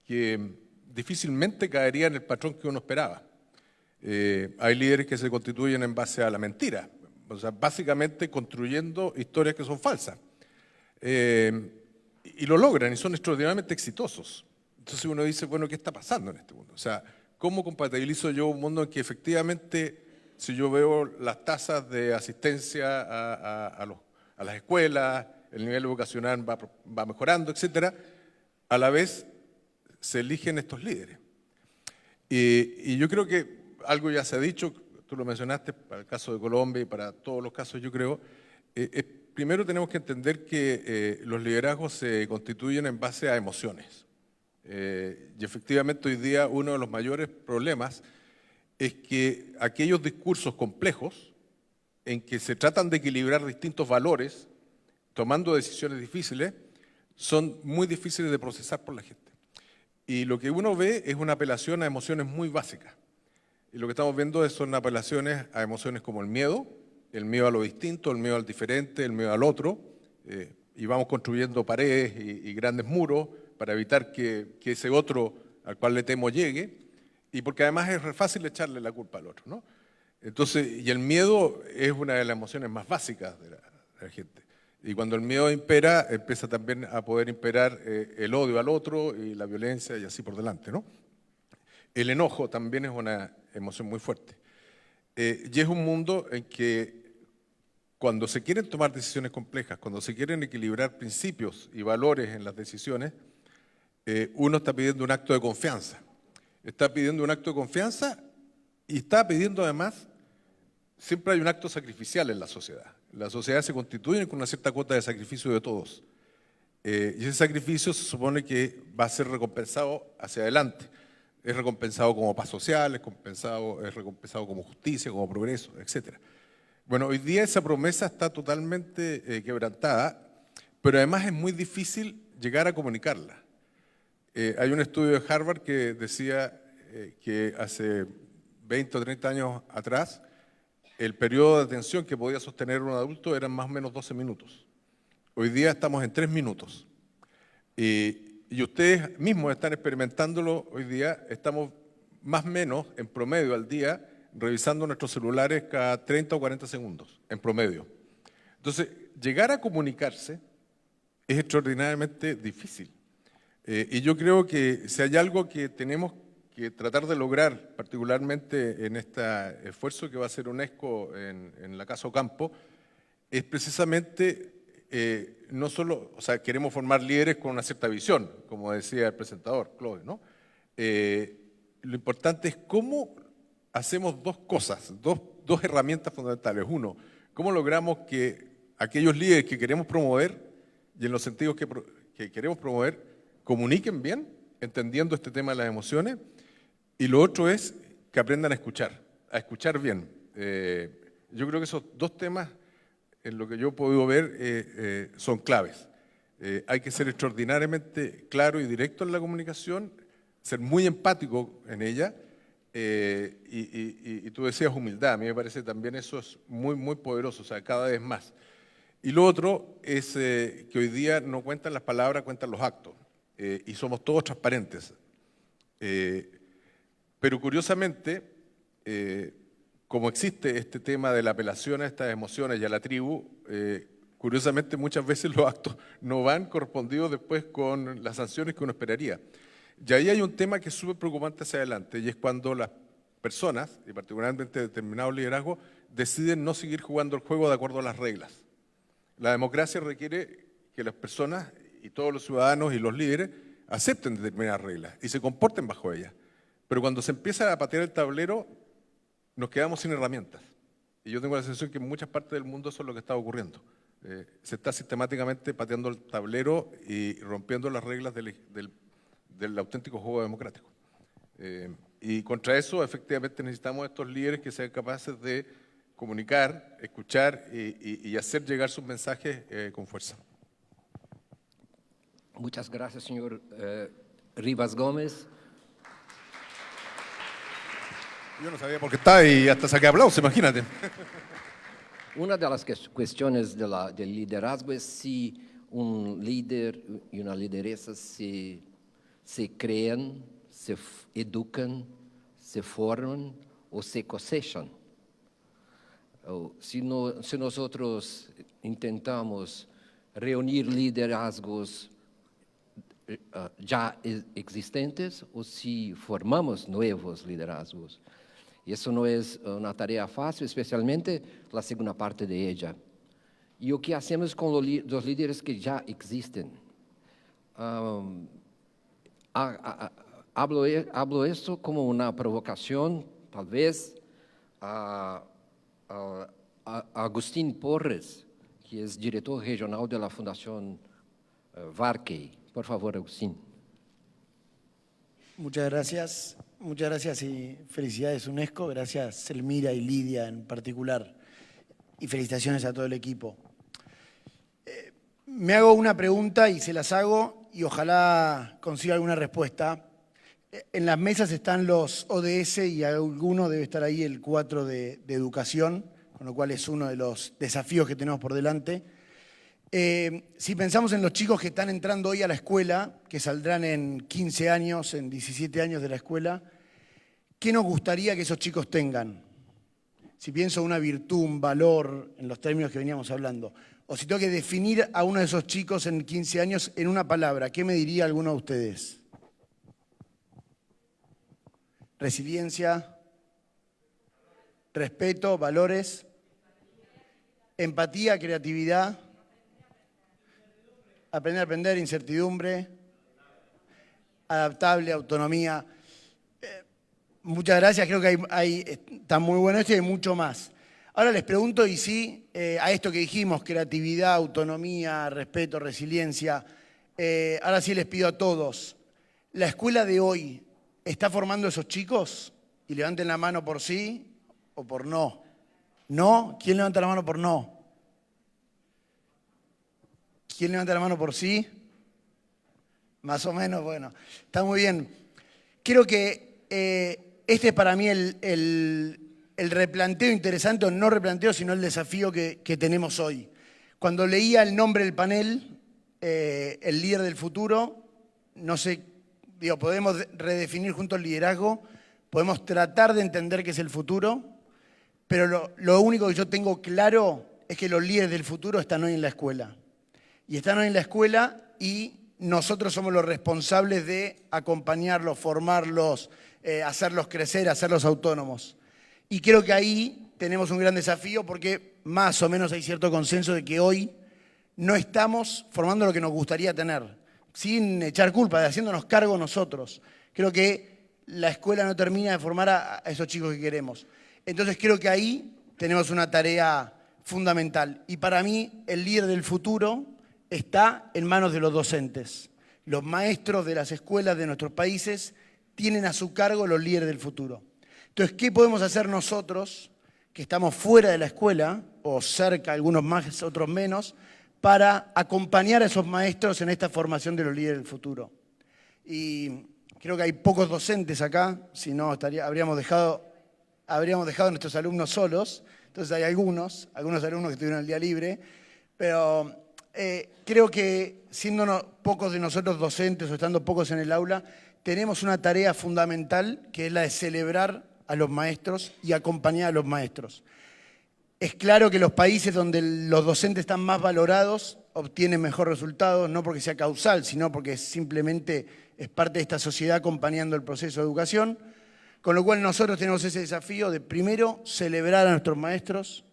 que difícilmente caería en el patrón que uno esperaba. Hay líderes que se constituyen en base a la mentira, o sea, básicamente construyendo historias que son falsas. Y lo logran y son extraordinariamente exitosos. Entonces uno dice, bueno, ¿qué está pasando en este mundo? O sea, ¿cómo compatibilizo yo un mundo en que efectivamente, si yo veo las tasas de asistencia a las escuelas, el nivel educacional va mejorando, etcétera, a la vez se eligen estos líderes? Y yo creo que algo ya se ha dicho, tú lo mencionaste para el caso de Colombia y para todos los casos, yo creo, primero tenemos que entender que los liderazgos se constituyen en base a emociones. Y efectivamente hoy día uno de los mayores problemas es que aquellos discursos complejos en que se tratan de equilibrar distintos valores, tomando decisiones difíciles, son muy difíciles de procesar por la gente. Y lo que uno ve es una apelación a emociones muy básicas. Y lo que estamos viendo son apelaciones a emociones como el miedo a lo distinto, el miedo al diferente, el miedo al otro, y vamos construyendo paredes y grandes muros para evitar que ese otro al cual le temo llegue, y porque además es fácil echarle la culpa al otro, ¿no? Entonces, y el miedo es una de las emociones más básicas de la gente. Y cuando el miedo impera, empieza también a poder imperar el odio al otro y la violencia y así por delante, ¿no? El enojo también es una emoción muy fuerte. Y es un mundo en que cuando se quieren tomar decisiones complejas, cuando se quieren equilibrar principios y valores en las decisiones, uno está pidiendo un acto de confianza. Está pidiendo un acto de confianza y está pidiendo además, siempre hay un acto sacrificial en la sociedad. La sociedad se constituye con una cierta cuota de sacrificio de todos. Y ese sacrificio se supone que va a ser recompensado hacia adelante. Es recompensado como paz social, es recompensado como justicia, como progreso, etc. Bueno, hoy día esa promesa está totalmente quebrantada, pero además es muy difícil llegar a comunicarla. Hay un estudio de Harvard que decía que hace 20 o 30 años atrás, el periodo de atención que podía sostener un adulto eran más o menos 12 minutos. Hoy día estamos en 3 minutos. Y ustedes mismos están experimentándolo hoy día, estamos más o menos en promedio al día revisando nuestros celulares cada 30 o 40 segundos, en promedio. Entonces, llegar a comunicarse es extraordinariamente difícil. Y yo creo que si hay algo que tenemos que tratar de lograr, particularmente en este esfuerzo que va a hacer UNESCO en la Casa Ocampo, es precisamente no solo, o sea, queremos formar líderes con una cierta visión, como decía el presentador, Claude, ¿no? Lo importante es cómo hacemos dos cosas, dos herramientas fundamentales. Uno, cómo logramos que aquellos líderes que queremos promover, y en los sentidos que queremos promover, comuniquen bien, entendiendo este tema de las emociones, y lo otro es que aprendan a escuchar bien. Yo creo que esos dos temas, en lo que yo he podido ver, son claves. Hay que ser extraordinariamente claro y directo en la comunicación, ser muy empático en ella, y tú decías humildad, a mí me parece también eso es muy, muy poderoso, o sea, cada vez más. Y lo otro es que hoy día no cuentan las palabras, cuentan los actos, y somos todos transparentes. Pero curiosamente, como existe este tema de la apelación a estas emociones y a la tribu, curiosamente muchas veces los actos no van correspondidos después con las sanciones que uno esperaría. Y ahí hay un tema que es súper preocupante hacia adelante, y es cuando las personas, y particularmente determinados liderazgos, deciden no seguir jugando el juego de acuerdo a las reglas. La democracia requiere que las personas y todos los ciudadanos y los líderes acepten determinadas reglas y se comporten bajo ellas. Pero cuando se empieza a patear el tablero, nos quedamos sin herramientas. Y yo tengo la sensación que en muchas partes del mundo eso es lo que está ocurriendo. Se está sistemáticamente pateando el tablero y rompiendo las reglas del auténtico juego democrático. Y contra eso, efectivamente, necesitamos estos líderes que sean capaces de comunicar, escuchar y hacer llegar sus mensajes con fuerza. Muchas gracias, señor Rivas Gómez. Yo no sabía por qué está y hasta saqué aplausos, imagínate. Una de las cuestiones del liderazgo es si un líder y una lideresa se crean, se educan, se forman o se cosechan. Si nosotros intentamos reunir liderazgos ya existentes o si formamos nuevos liderazgos. Y eso no es una tarea fácil, especialmente la segunda parte de ella. ¿Y lo que hacemos con los líderes que ya existen? Hablo esto como una provocación, tal vez, a Agustín Porres, que es director regional de la Fundación Varkey. Por favor, Agustín. Muchas gracias y felicidades UNESCO, gracias Selmira y Lidia en particular, y felicitaciones a todo el equipo. Me hago una pregunta y se las hago y ojalá consiga alguna respuesta. En las mesas están los ODS y alguno debe estar ahí el 4 de educación, con lo cual es uno de los desafíos que tenemos por delante. Si pensamos en los chicos que están entrando hoy a la escuela, que saldrán en 15 años, en 17 años de la escuela, ¿qué nos gustaría que esos chicos tengan? Si pienso una virtud, un valor, en los términos que veníamos hablando, o si tengo que definir a uno de esos chicos en 15 años en una palabra, ¿qué me diría alguno de ustedes? Resiliencia, respeto, valores, empatía, creatividad, aprender a aprender, incertidumbre, adaptable, autonomía. Muchas gracias, creo que está muy bueno esto y hay mucho más. Ahora les pregunto, y sí, a esto que dijimos, creatividad, autonomía, respeto, resiliencia, ahora sí les pido a todos, ¿la escuela de hoy está formando a esos chicos? Y levanten la mano por sí o por no. ¿No? ¿Quién levanta la mano por no? ¿Quién levanta la mano por sí? Más o menos, bueno, está muy bien. Creo que este es para mí el replanteo interesante, o no replanteo, sino el desafío que tenemos hoy. Cuando leía el nombre del panel, el líder del futuro, no sé, digo, podemos redefinir juntos el liderazgo, podemos tratar de entender qué es el futuro, pero lo único que yo tengo claro es que los líderes del futuro están hoy en la escuela. Y están hoy en la escuela y nosotros somos los responsables de acompañarlos, formarlos, hacerlos crecer, hacerlos autónomos. Y creo que ahí tenemos un gran desafío porque más o menos hay cierto consenso de que hoy no estamos formando lo que nos gustaría tener, sin echar culpa, haciéndonos cargo nosotros. Creo que la escuela no termina de formar a esos chicos que queremos. Entonces creo que ahí tenemos una tarea fundamental. Y para mí el líder del futuro está en manos de los docentes. Los maestros de las escuelas de nuestros países tienen a su cargo los líderes del futuro. Entonces, ¿qué podemos hacer nosotros, que estamos fuera de la escuela, o cerca, algunos más, otros menos, para acompañar a esos maestros en esta formación de los líderes del futuro? Y creo que hay pocos docentes acá, si no habríamos dejado a nuestros alumnos solos. Entonces hay algunos alumnos que tuvieron el día libre, pero creo que siendo pocos de nosotros docentes o estando pocos en el aula, tenemos una tarea fundamental que es la de celebrar a los maestros y acompañar a los maestros. Es claro que los países donde los docentes están más valorados obtienen mejor resultados, no porque sea causal, sino porque simplemente es parte de esta sociedad acompañando el proceso de educación, con lo cual nosotros tenemos ese desafío de primero celebrar a nuestros maestros,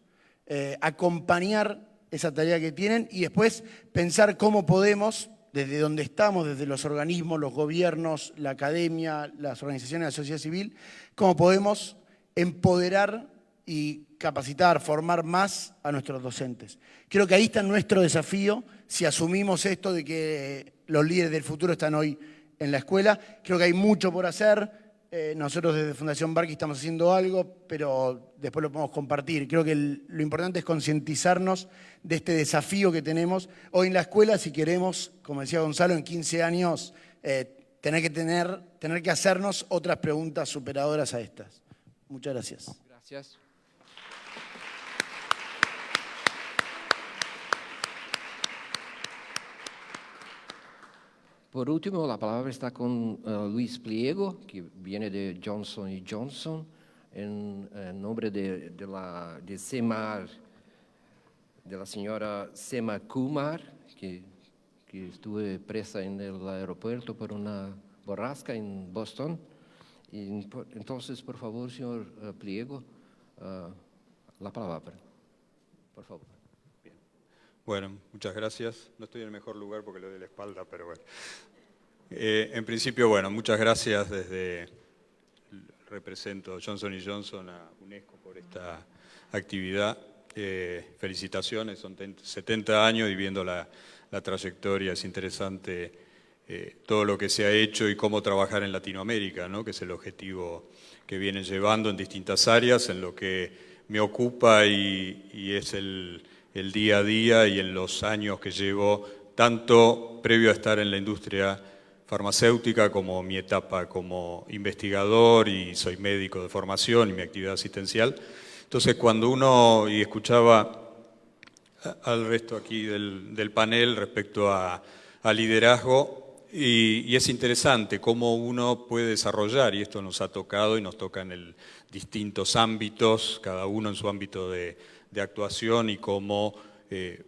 acompañar esa tarea que tienen y después pensar cómo podemos, desde donde estamos, desde los organismos, los gobiernos, la academia, las organizaciones de la sociedad civil, cómo podemos empoderar y capacitar, formar más a nuestros docentes. Creo que ahí está nuestro desafío, si asumimos esto de que los líderes del futuro están hoy en la escuela. Creo que hay mucho por hacer. Nosotros desde Fundación Barqui estamos haciendo algo, pero después lo podemos compartir. Creo que lo importante es concientizarnos de este desafío que tenemos hoy en la escuela, si queremos, como decía Gonzalo, en 15 años tener que hacernos otras preguntas superadoras a estas. Muchas gracias. Gracias. Por último, la palabra está con Luis Pliego, que viene de Johnson & Johnson, en nombre de Semar, de la señora Sema Kumar, que estuvo presa en el aeropuerto por una borrasca en Boston. Y, entonces, por favor, señor Pliego, la palabra, por favor. Bueno, muchas gracias. No estoy en el mejor lugar porque le doy la espalda, pero bueno. En principio, bueno, muchas gracias represento a Johnson & Johnson, a UNESCO por esta actividad. Felicitaciones, son 70 años y viendo la trayectoria es interesante todo lo que se ha hecho y cómo trabajar en Latinoamérica, ¿no? Que es el objetivo que vienen llevando en distintas áreas, en lo que me ocupa y es el día a día y en los años que llevo, tanto previo a estar en la industria farmacéutica como mi etapa como investigador y soy médico de formación y mi actividad asistencial. Entonces cuando uno, y escuchaba al resto aquí del panel respecto a liderazgo, y es interesante cómo uno puede desarrollar, y esto nos ha tocado y nos toca en distintos ámbitos, cada uno en su ámbito de actuación y cómo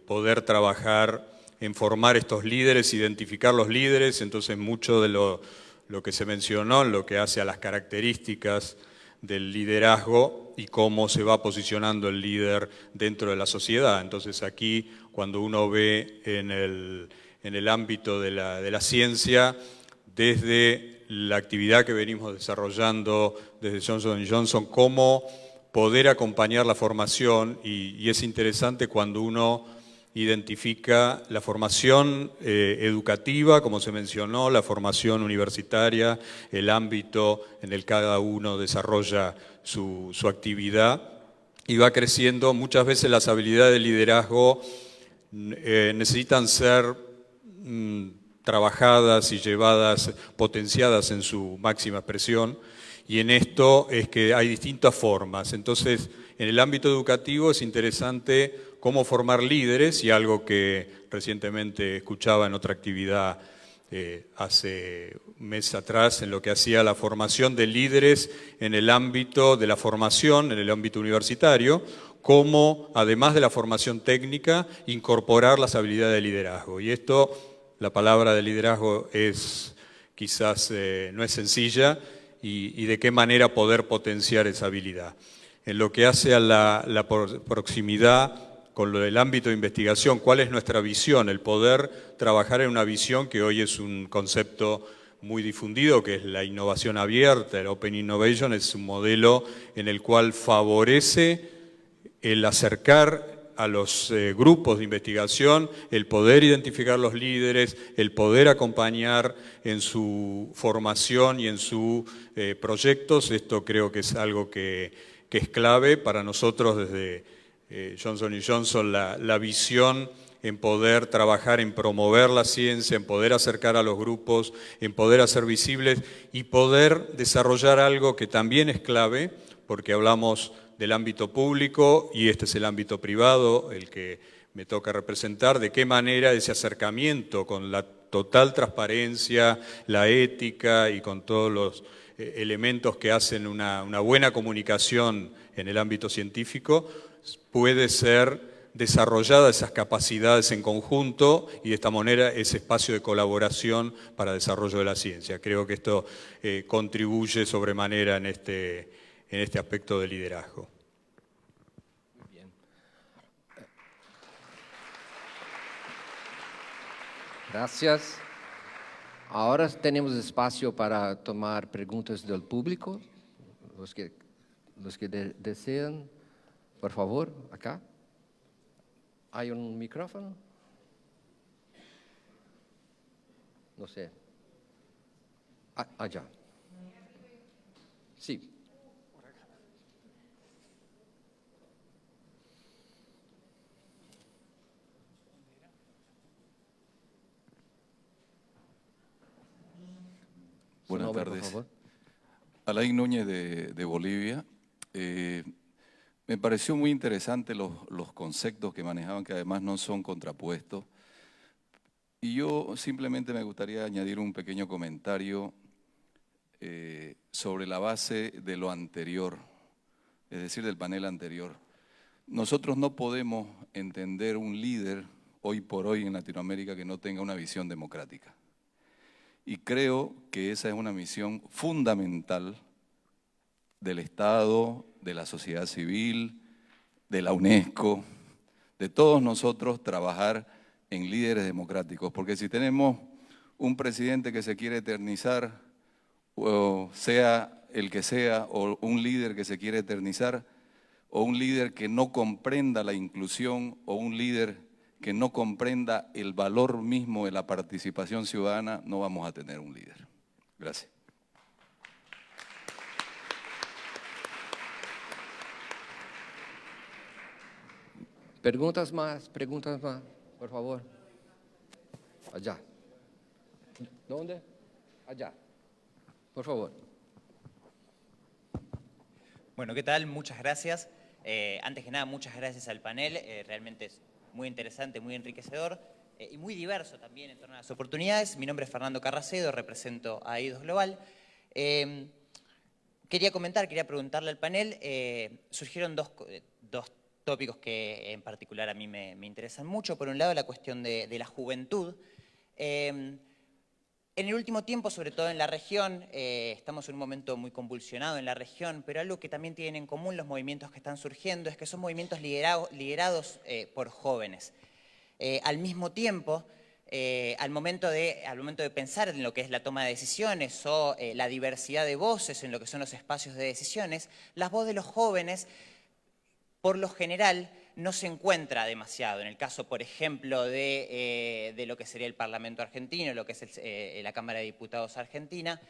poder trabajar en formar estos líderes, identificar los líderes. Entonces mucho de lo que se mencionó, en lo que hace a las características del liderazgo y cómo se va posicionando el líder dentro de la sociedad. Entonces aquí, cuando uno ve en el ámbito de la ciencia, desde la actividad que venimos desarrollando desde Johnson & Johnson, cómo poder acompañar la formación, y es interesante cuando uno identifica la formación educativa, como se mencionó, la formación universitaria, el ámbito en el que cada uno desarrolla su actividad, y va creciendo. Muchas veces las habilidades de liderazgo necesitan ser trabajadas y llevadas, potenciadas en su máxima expresión, y en esto es que hay distintas formas. Entonces, en el ámbito educativo es interesante cómo formar líderes, y algo que recientemente escuchaba en otra actividad hace un mes atrás, en lo que hacía la formación de líderes en el ámbito de la formación, en el ámbito universitario, cómo, además de la formación técnica, incorporar las habilidades de liderazgo. Y esto, la palabra de liderazgo es quizás no es sencilla, y de qué manera poder potenciar esa habilidad. En lo que hace a la proximidad con lo del ámbito de investigación, ¿cuál es nuestra visión? El poder trabajar en una visión que hoy es un concepto muy difundido, que es la innovación abierta. El Open Innovation es un modelo en el cual favorece el acercar a los grupos de investigación, el poder identificar los líderes, el poder acompañar en su formación y en sus proyectos. Esto creo que es algo que es clave para nosotros desde Johnson & Johnson, la visión en poder trabajar, en promover la ciencia, en poder acercar a los grupos, en poder hacer visibles y poder desarrollar algo que también es clave, porque hablamos del ámbito público y este es el ámbito privado, el que me toca representar, de qué manera ese acercamiento con la total transparencia, la ética y con todos los elementos que hacen una buena comunicación en el ámbito científico, puede ser desarrollada esas capacidades en conjunto y de esta manera ese espacio de colaboración para el desarrollo de la ciencia. Creo que esto contribuye sobremanera en este aspecto de liderazgo. Muy bien. Gracias. Ahora tenemos espacio para tomar preguntas del público. Los que desean, por favor, acá. ¿Hay un micrófono? No sé. Allá. Sí. Buenas nombre, tardes. por favor. Alain Núñez de Bolivia. Me pareció muy interesante los conceptos que manejaban, que además no son contrapuestos. Y yo simplemente me gustaría añadir un pequeño comentario sobre la base de lo anterior, es decir, del panel anterior. Nosotros no podemos entender un líder hoy por hoy en Latinoamérica que no tenga una visión democrática. Y creo que esa es una misión fundamental del Estado, de la sociedad civil, de la UNESCO, de todos nosotros trabajar en líderes democráticos. Porque si tenemos un presidente que se quiere eternizar, o sea el que sea, o un líder que se quiere eternizar, o un líder que no comprenda la inclusión, o un líder que no comprenda el valor mismo de la participación ciudadana, no vamos a tener un líder. Gracias. Preguntas más, por favor. Allá. ¿Dónde? Allá. Por favor. Bueno, ¿qué tal? Muchas gracias. Antes que nada, muchas gracias al panel. Realmente es muy interesante, muy enriquecedor y muy diverso también en torno a las oportunidades. Mi nombre es Fernando Carracedo, represento a IDOS Global. Quería preguntarle al panel, surgieron dos tópicos que en particular a mí me interesan mucho. Por un lado, la cuestión de la juventud. En el último tiempo, sobre todo en la región, estamos en un momento muy convulsionado en la región, pero algo que también tienen en común los movimientos que están surgiendo es que son movimientos liderados por jóvenes. Al mismo tiempo, al momento de pensar en lo que es la toma de decisiones o la diversidad de voces en lo que son los espacios de decisiones, la voz de los jóvenes, por lo general, no se encuentra demasiado. En el caso, por ejemplo, de lo que sería el Parlamento argentino, lo que es la Cámara de Diputados argentina,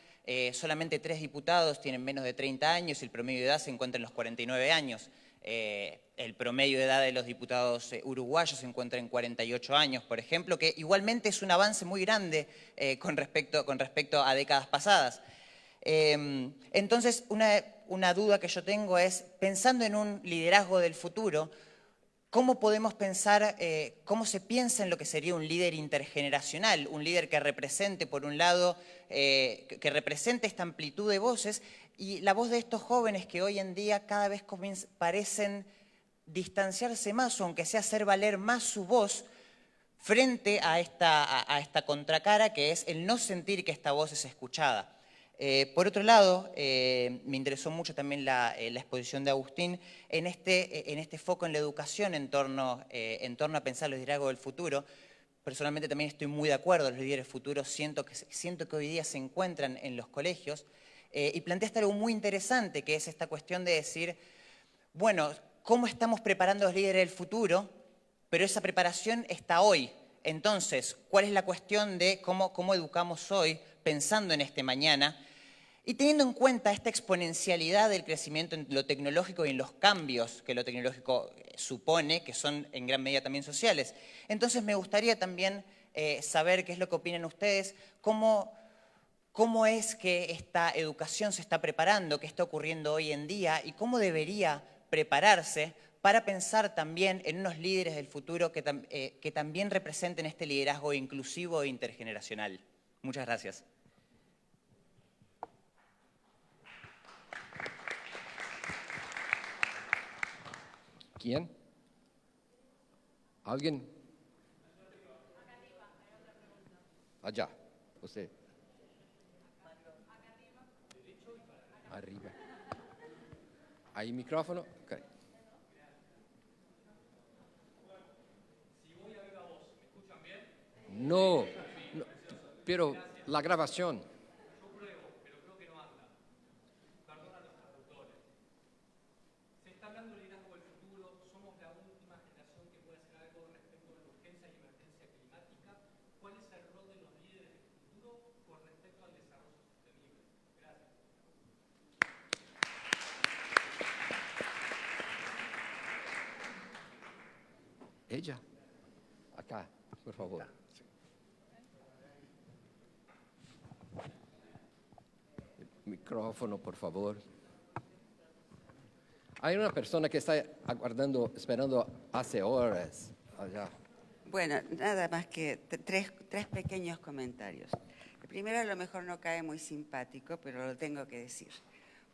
solamente 3 diputados tienen menos de 30 años y el promedio de edad se encuentra en los 49 años. El promedio de edad de los diputados uruguayos se encuentra en 48 años, por ejemplo, que igualmente es un avance muy grande con respecto a décadas pasadas. Entonces, una duda que yo tengo es, pensando en un liderazgo del futuro, ¿cómo podemos pensar, cómo se piensa en lo que sería un líder intergeneracional? Un líder que represente, por un lado, que represente esta amplitud de voces y la voz de estos jóvenes que hoy en día cada vez parecen distanciarse más, o aunque sea hacer valer más su voz, frente a esta contracara que es el no sentir que esta voz es escuchada. Por otro lado, me interesó mucho también la exposición de Agustín en este foco en la educación en torno a pensar los liderazgos del futuro. Personalmente también estoy muy de acuerdo, los líderes futuros siento que hoy día se encuentran en los colegios y planteaste algo muy interesante, que es esta cuestión de decir, bueno, ¿cómo estamos preparando a los líderes del futuro? Pero esa preparación está hoy. Entonces, ¿cuál es la cuestión de cómo educamos hoy, pensando en este mañana? Y teniendo en cuenta esta exponencialidad del crecimiento en lo tecnológico y en los cambios que lo tecnológico supone, que son en gran medida también sociales. Entonces me gustaría también saber qué es lo que opinan ustedes, cómo es que esta educación se está preparando, qué está ocurriendo hoy en día y cómo debería prepararse para pensar también en unos líderes del futuro que también representen este liderazgo inclusivo e intergeneracional. Muchas gracias. ¿Quién? ¿Alguien? Allá, usted. Arriba. ¿Hay micrófono? Okay. No, pero la grabación. Ella, acá, por favor. Micrófono, por favor. Hay una persona que está aguardando, esperando hace horas allá. Bueno, nada más que tres pequeños comentarios. El primero a lo mejor no cae muy simpático, pero lo tengo que decir.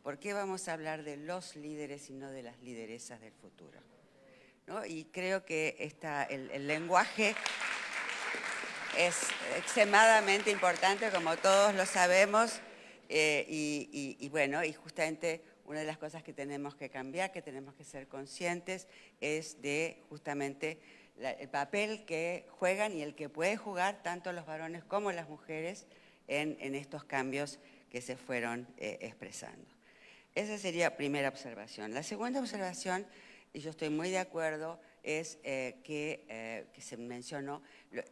¿Por qué vamos a hablar de los líderes y no de las lideresas del futuro? ¿No? Y creo que el lenguaje es extremadamente importante, como todos lo sabemos, bueno, y justamente una de las cosas que tenemos que cambiar, que tenemos que ser conscientes, es de justamente el papel que juegan y el que puede jugar tanto los varones como las mujeres en estos cambios que se fueron expresando. Esa sería la primera observación. La segunda observación, y yo estoy muy de acuerdo, es que se mencionó,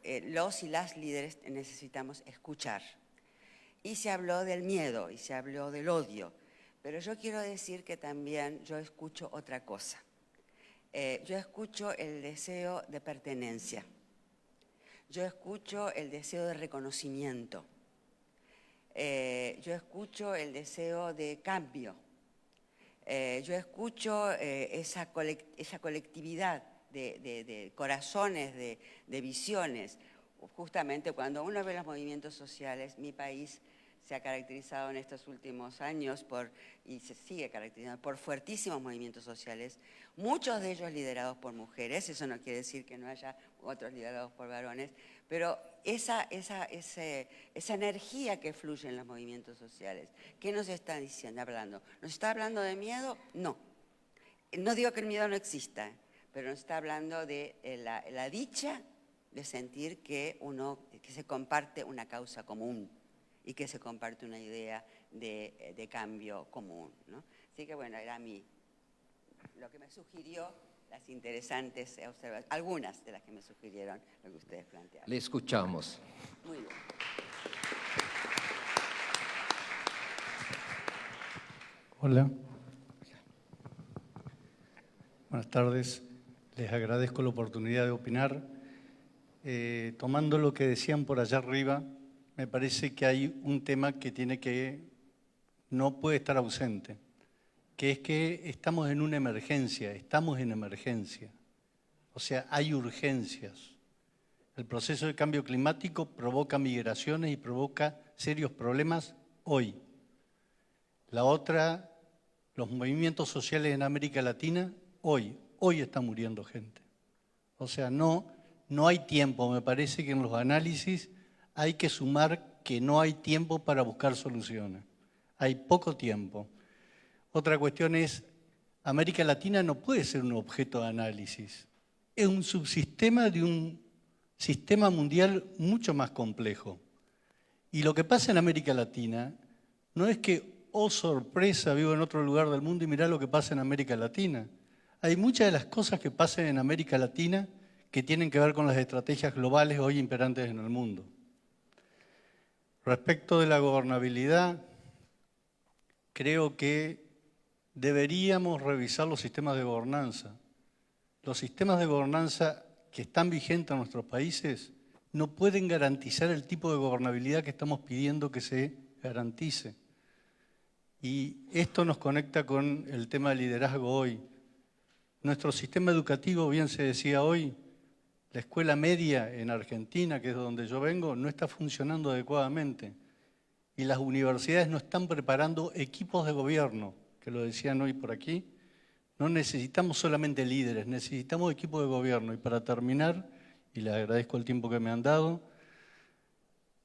los y las líderes necesitamos escuchar. Y se habló del miedo y se habló del odio, pero yo quiero decir que también yo escucho otra cosa. Yo escucho el deseo de pertenencia, yo escucho el deseo de reconocimiento, yo escucho el deseo de cambio. Yo escucho esa colectividad de corazones, de visiones. Justamente cuando uno ve los movimientos sociales, mi país se ha caracterizado en estos últimos años y se sigue caracterizando por fuertísimos movimientos sociales, muchos de ellos liderados por mujeres. Eso no quiere decir que no haya otros liderados por varones, pero esa energía que fluye en los movimientos sociales, ¿qué nos está hablando? ¿Nos está hablando de miedo? No. No digo que el miedo no exista, pero nos está hablando de la dicha de sentir que se comparte una causa común y que se comparte una idea de cambio común, ¿no? Así que bueno, era lo que me sugirió las interesantes observaciones, algunas de las que me sugirieron lo que ustedes plantearon. Le escuchamos. Muy bien. Hola. Buenas tardes. Les agradezco la oportunidad de opinar. Tomando lo que decían por allá arriba, me parece que hay un tema que no puede estar ausente, que es que estamos en una emergencia, O sea, hay urgencias. El proceso de cambio climático provoca migraciones y provoca serios problemas hoy. La otra, los movimientos sociales en América Latina, hoy está muriendo gente. O sea, no hay tiempo. Me parece que en los análisis hay que sumar que no hay tiempo para buscar soluciones. Hay poco tiempo. Otra cuestión es, América Latina no puede ser un objeto de análisis. Es un subsistema de un sistema mundial mucho más complejo. Y lo que pasa en América Latina no es que, oh sorpresa, vivo en otro lugar del mundo y mirá lo que pasa en América Latina. Hay muchas de las cosas que pasan en América Latina que tienen que ver con las estrategias globales hoy imperantes en el mundo. Respecto de la gobernabilidad, creo que deberíamos revisar los sistemas de gobernanza. Los sistemas de gobernanza que están vigentes en nuestros países no pueden garantizar el tipo de gobernabilidad que estamos pidiendo que se garantice. Y esto nos conecta con el tema del liderazgo hoy. Nuestro sistema educativo, bien se decía hoy, la escuela media en Argentina, que es de donde yo vengo, no está funcionando adecuadamente. Y las universidades no están preparando equipos de gobierno, que lo decían hoy por aquí. No necesitamos solamente líderes, necesitamos equipos de gobierno. Y para terminar, y les agradezco el tiempo que me han dado,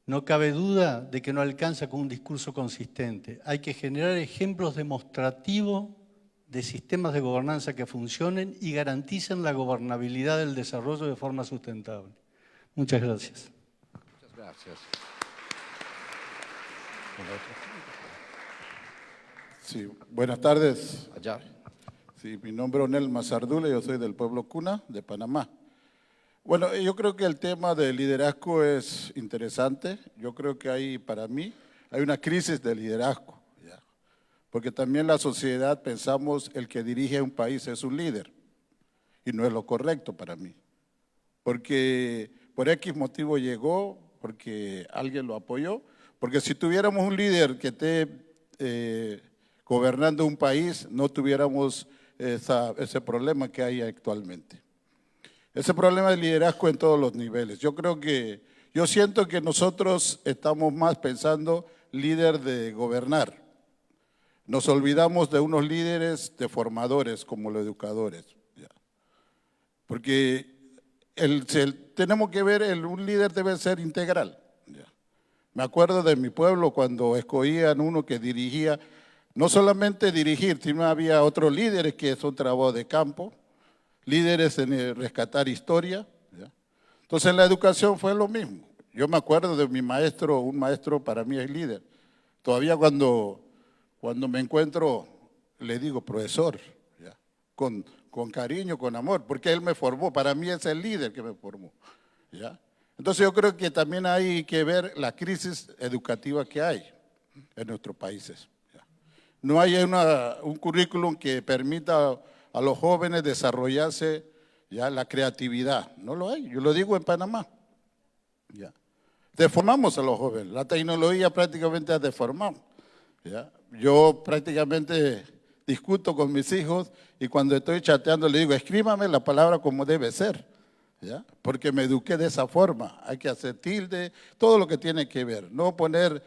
no cabe duda de que no alcanza con un discurso consistente. Hay que generar ejemplos demostrativos de sistemas de gobernanza que funcionen y garanticen la gobernabilidad del desarrollo de forma sustentable. Muchas gracias. Muchas gracias. Sí, buenas tardes. Allá. Sí, mi nombre es Onel Mazardula, yo soy del pueblo Cuna, de Panamá. Bueno, yo creo que el tema del liderazgo es interesante. Yo creo que para mí, hay una crisis de liderazgo. Porque también la sociedad pensamos el que dirige un país es un líder. Y no es lo correcto para mí. Porque por X motivo llegó, porque alguien lo apoyó. Porque si tuviéramos un líder que esté gobernando un país, no tuviéramos ese problema que hay actualmente. Ese problema de liderazgo en todos los niveles. Yo siento que nosotros estamos más pensando líder de gobernar. Nos olvidamos de unos líderes de formadores como los educadores. Porque tenemos que ver, un líder debe ser integral. Me acuerdo de mi pueblo cuando escogían uno que dirigía, no solamente dirigir, sino había otros líderes que son trabajo de campo, líderes en rescatar historia. Entonces en la educación fue lo mismo. Yo me acuerdo de mi maestro, un maestro para mí es líder. Todavía cuando me encuentro, le digo, profesor, con cariño, con amor, porque él me formó, para mí es el líder que me formó. Entonces yo creo que también hay que ver la crisis educativa que hay en nuestros países. No hay un currículum que permita a los jóvenes desarrollarse la creatividad, no lo hay, yo lo digo en Panamá. Deformamos a los jóvenes, la tecnología prácticamente ha deformado. Yo prácticamente discuto con mis hijos y cuando estoy chateando le digo, escríbame la palabra como debe ser, porque me eduqué de esa forma. Hay que hacer tilde, todo lo que tiene que ver, no poner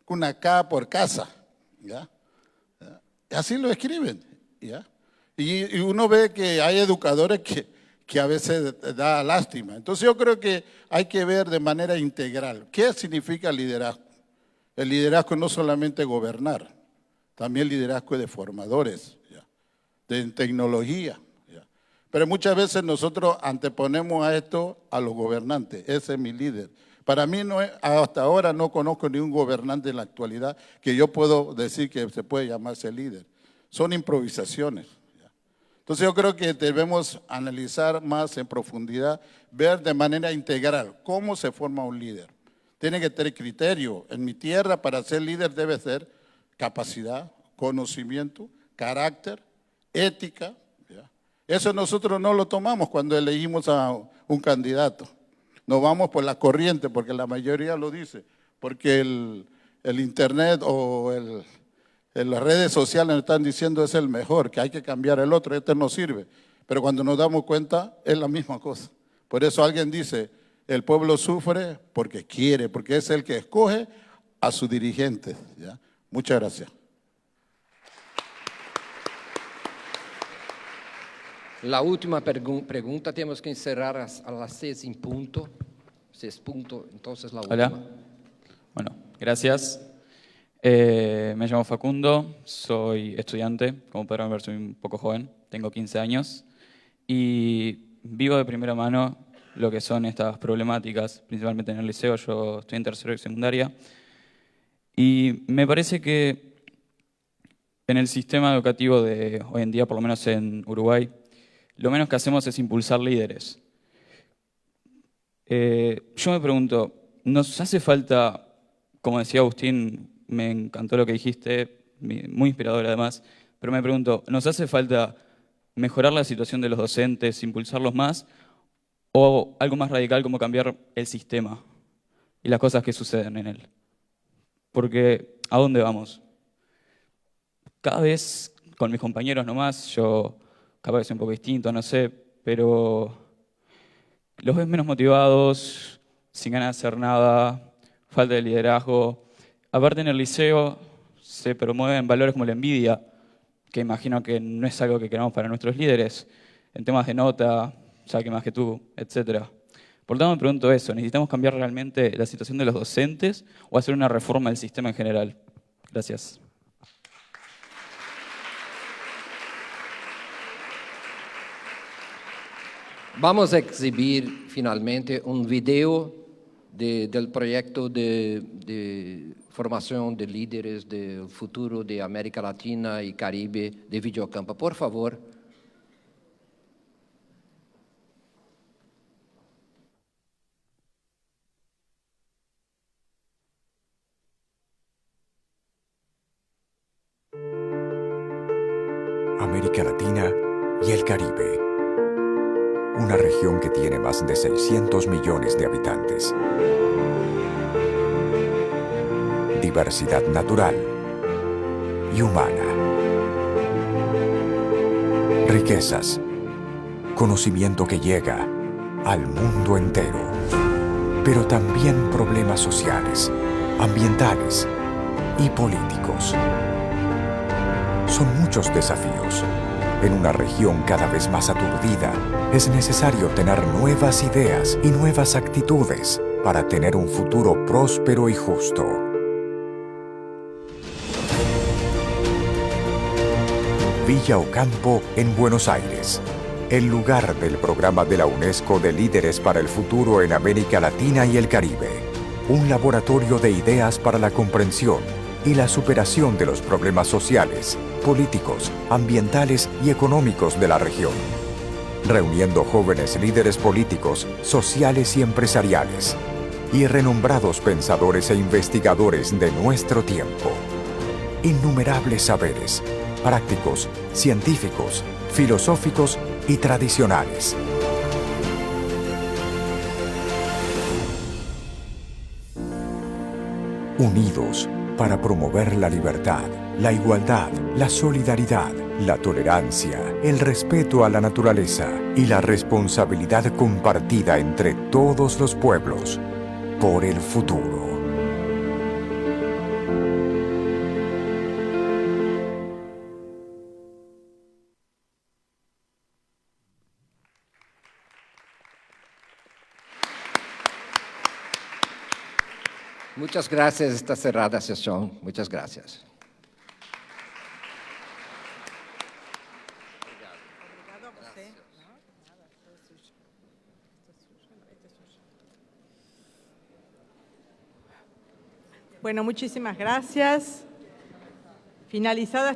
una K por casa, ¿ya? Así lo escriben, ¿ya? Y uno ve que hay educadores que a veces da lástima. Entonces yo creo que hay que ver de manera integral qué significa liderazgo. El liderazgo no solamente gobernar, también liderazgo de formadores, ¿ya? De tecnología. ¿Ya? Pero muchas veces nosotros anteponemos a esto a los gobernantes. Ese es mi líder. Para mí, hasta ahora no conozco ningún gobernante en la actualidad que yo puedo decir que se puede llamarse líder. Son improvisaciones. ¿Ya? Entonces yo creo que debemos analizar más en profundidad, ver de manera integral cómo se forma un líder. Tiene que tener criterio. En mi tierra, para ser líder debe ser capacidad, conocimiento, carácter, ética. ¿Ya? Eso nosotros no lo tomamos cuando elegimos a un candidato. Nos vamos por la corriente, porque la mayoría lo dice, porque el internet o las redes sociales nos están diciendo es el mejor, que hay que cambiar el otro, este no sirve. Pero cuando nos damos cuenta, es la misma cosa. Por eso alguien dice, el pueblo sufre porque quiere, porque es el que escoge a sus dirigentes. ¿Ya? Muchas gracias. La última pregunta, tenemos que encerrar a las 6 en punto. 6 puntos, entonces la última. Hola. Bueno, gracias. Me llamo Facundo, soy estudiante, como podrán ver soy un poco joven, tengo 15 años y vivo de primera mano lo que son estas problemáticas, principalmente en el liceo. Yo estoy en tercero de secundaria y me parece que en el sistema educativo de hoy en día, por lo menos en Uruguay, lo menos que hacemos es impulsar líderes. Yo me pregunto, ¿nos hace falta, como decía Agustín, me encantó lo que dijiste, muy inspirador además, pero me pregunto, ¿nos hace falta mejorar la situación de los docentes, impulsarlos más, o algo más radical como cambiar el sistema y las cosas que suceden en él? Porque, ¿a dónde vamos? Cada vez, con mis compañeros nomás, yo capaz que soy un poco distinto, no sé, pero los ves menos motivados, sin ganas de hacer nada, falta de liderazgo. Aparte en el liceo se promueven valores como la envidia, que imagino que no es algo que queramos para nuestros líderes, en temas de nota, saque más que tú, etc. Por lo tanto me pregunto eso, ¿necesitamos cambiar realmente la situación de los docentes o hacer una reforma del sistema en general? Gracias. Vamos a exhibir finalmente un video del proyecto de formación de líderes del futuro de América Latina y Caribe de Videocampo. Por favor. América Latina y el Caribe. Una región que tiene más de 600 millones de habitantes. Diversidad natural y humana. Riquezas. Conocimiento que llega al mundo entero. Pero también problemas sociales, ambientales y políticos. Son muchos desafíos. En una región cada vez más aturdida, es necesario tener nuevas ideas y nuevas actitudes para tener un futuro próspero y justo. Villa Ocampo, en Buenos Aires, el lugar del programa de la UNESCO de Líderes para el Futuro en América Latina y el Caribe. Un laboratorio de ideas para la comprensión y la superación de los problemas sociales, políticos, ambientales y económicos de la región. Reuniendo jóvenes líderes políticos, sociales y empresariales, y renombrados pensadores e investigadores de nuestro tiempo. Innumerables saberes, prácticos, científicos, filosóficos y tradicionales. Unidos para promover la libertad, la igualdad, la solidaridad, la tolerancia, el respeto a la naturaleza y la responsabilidad compartida entre todos los pueblos por el futuro. Muchas gracias, está cerrada la sesión. Muchas gracias. Bueno, muchísimas gracias. Finalizada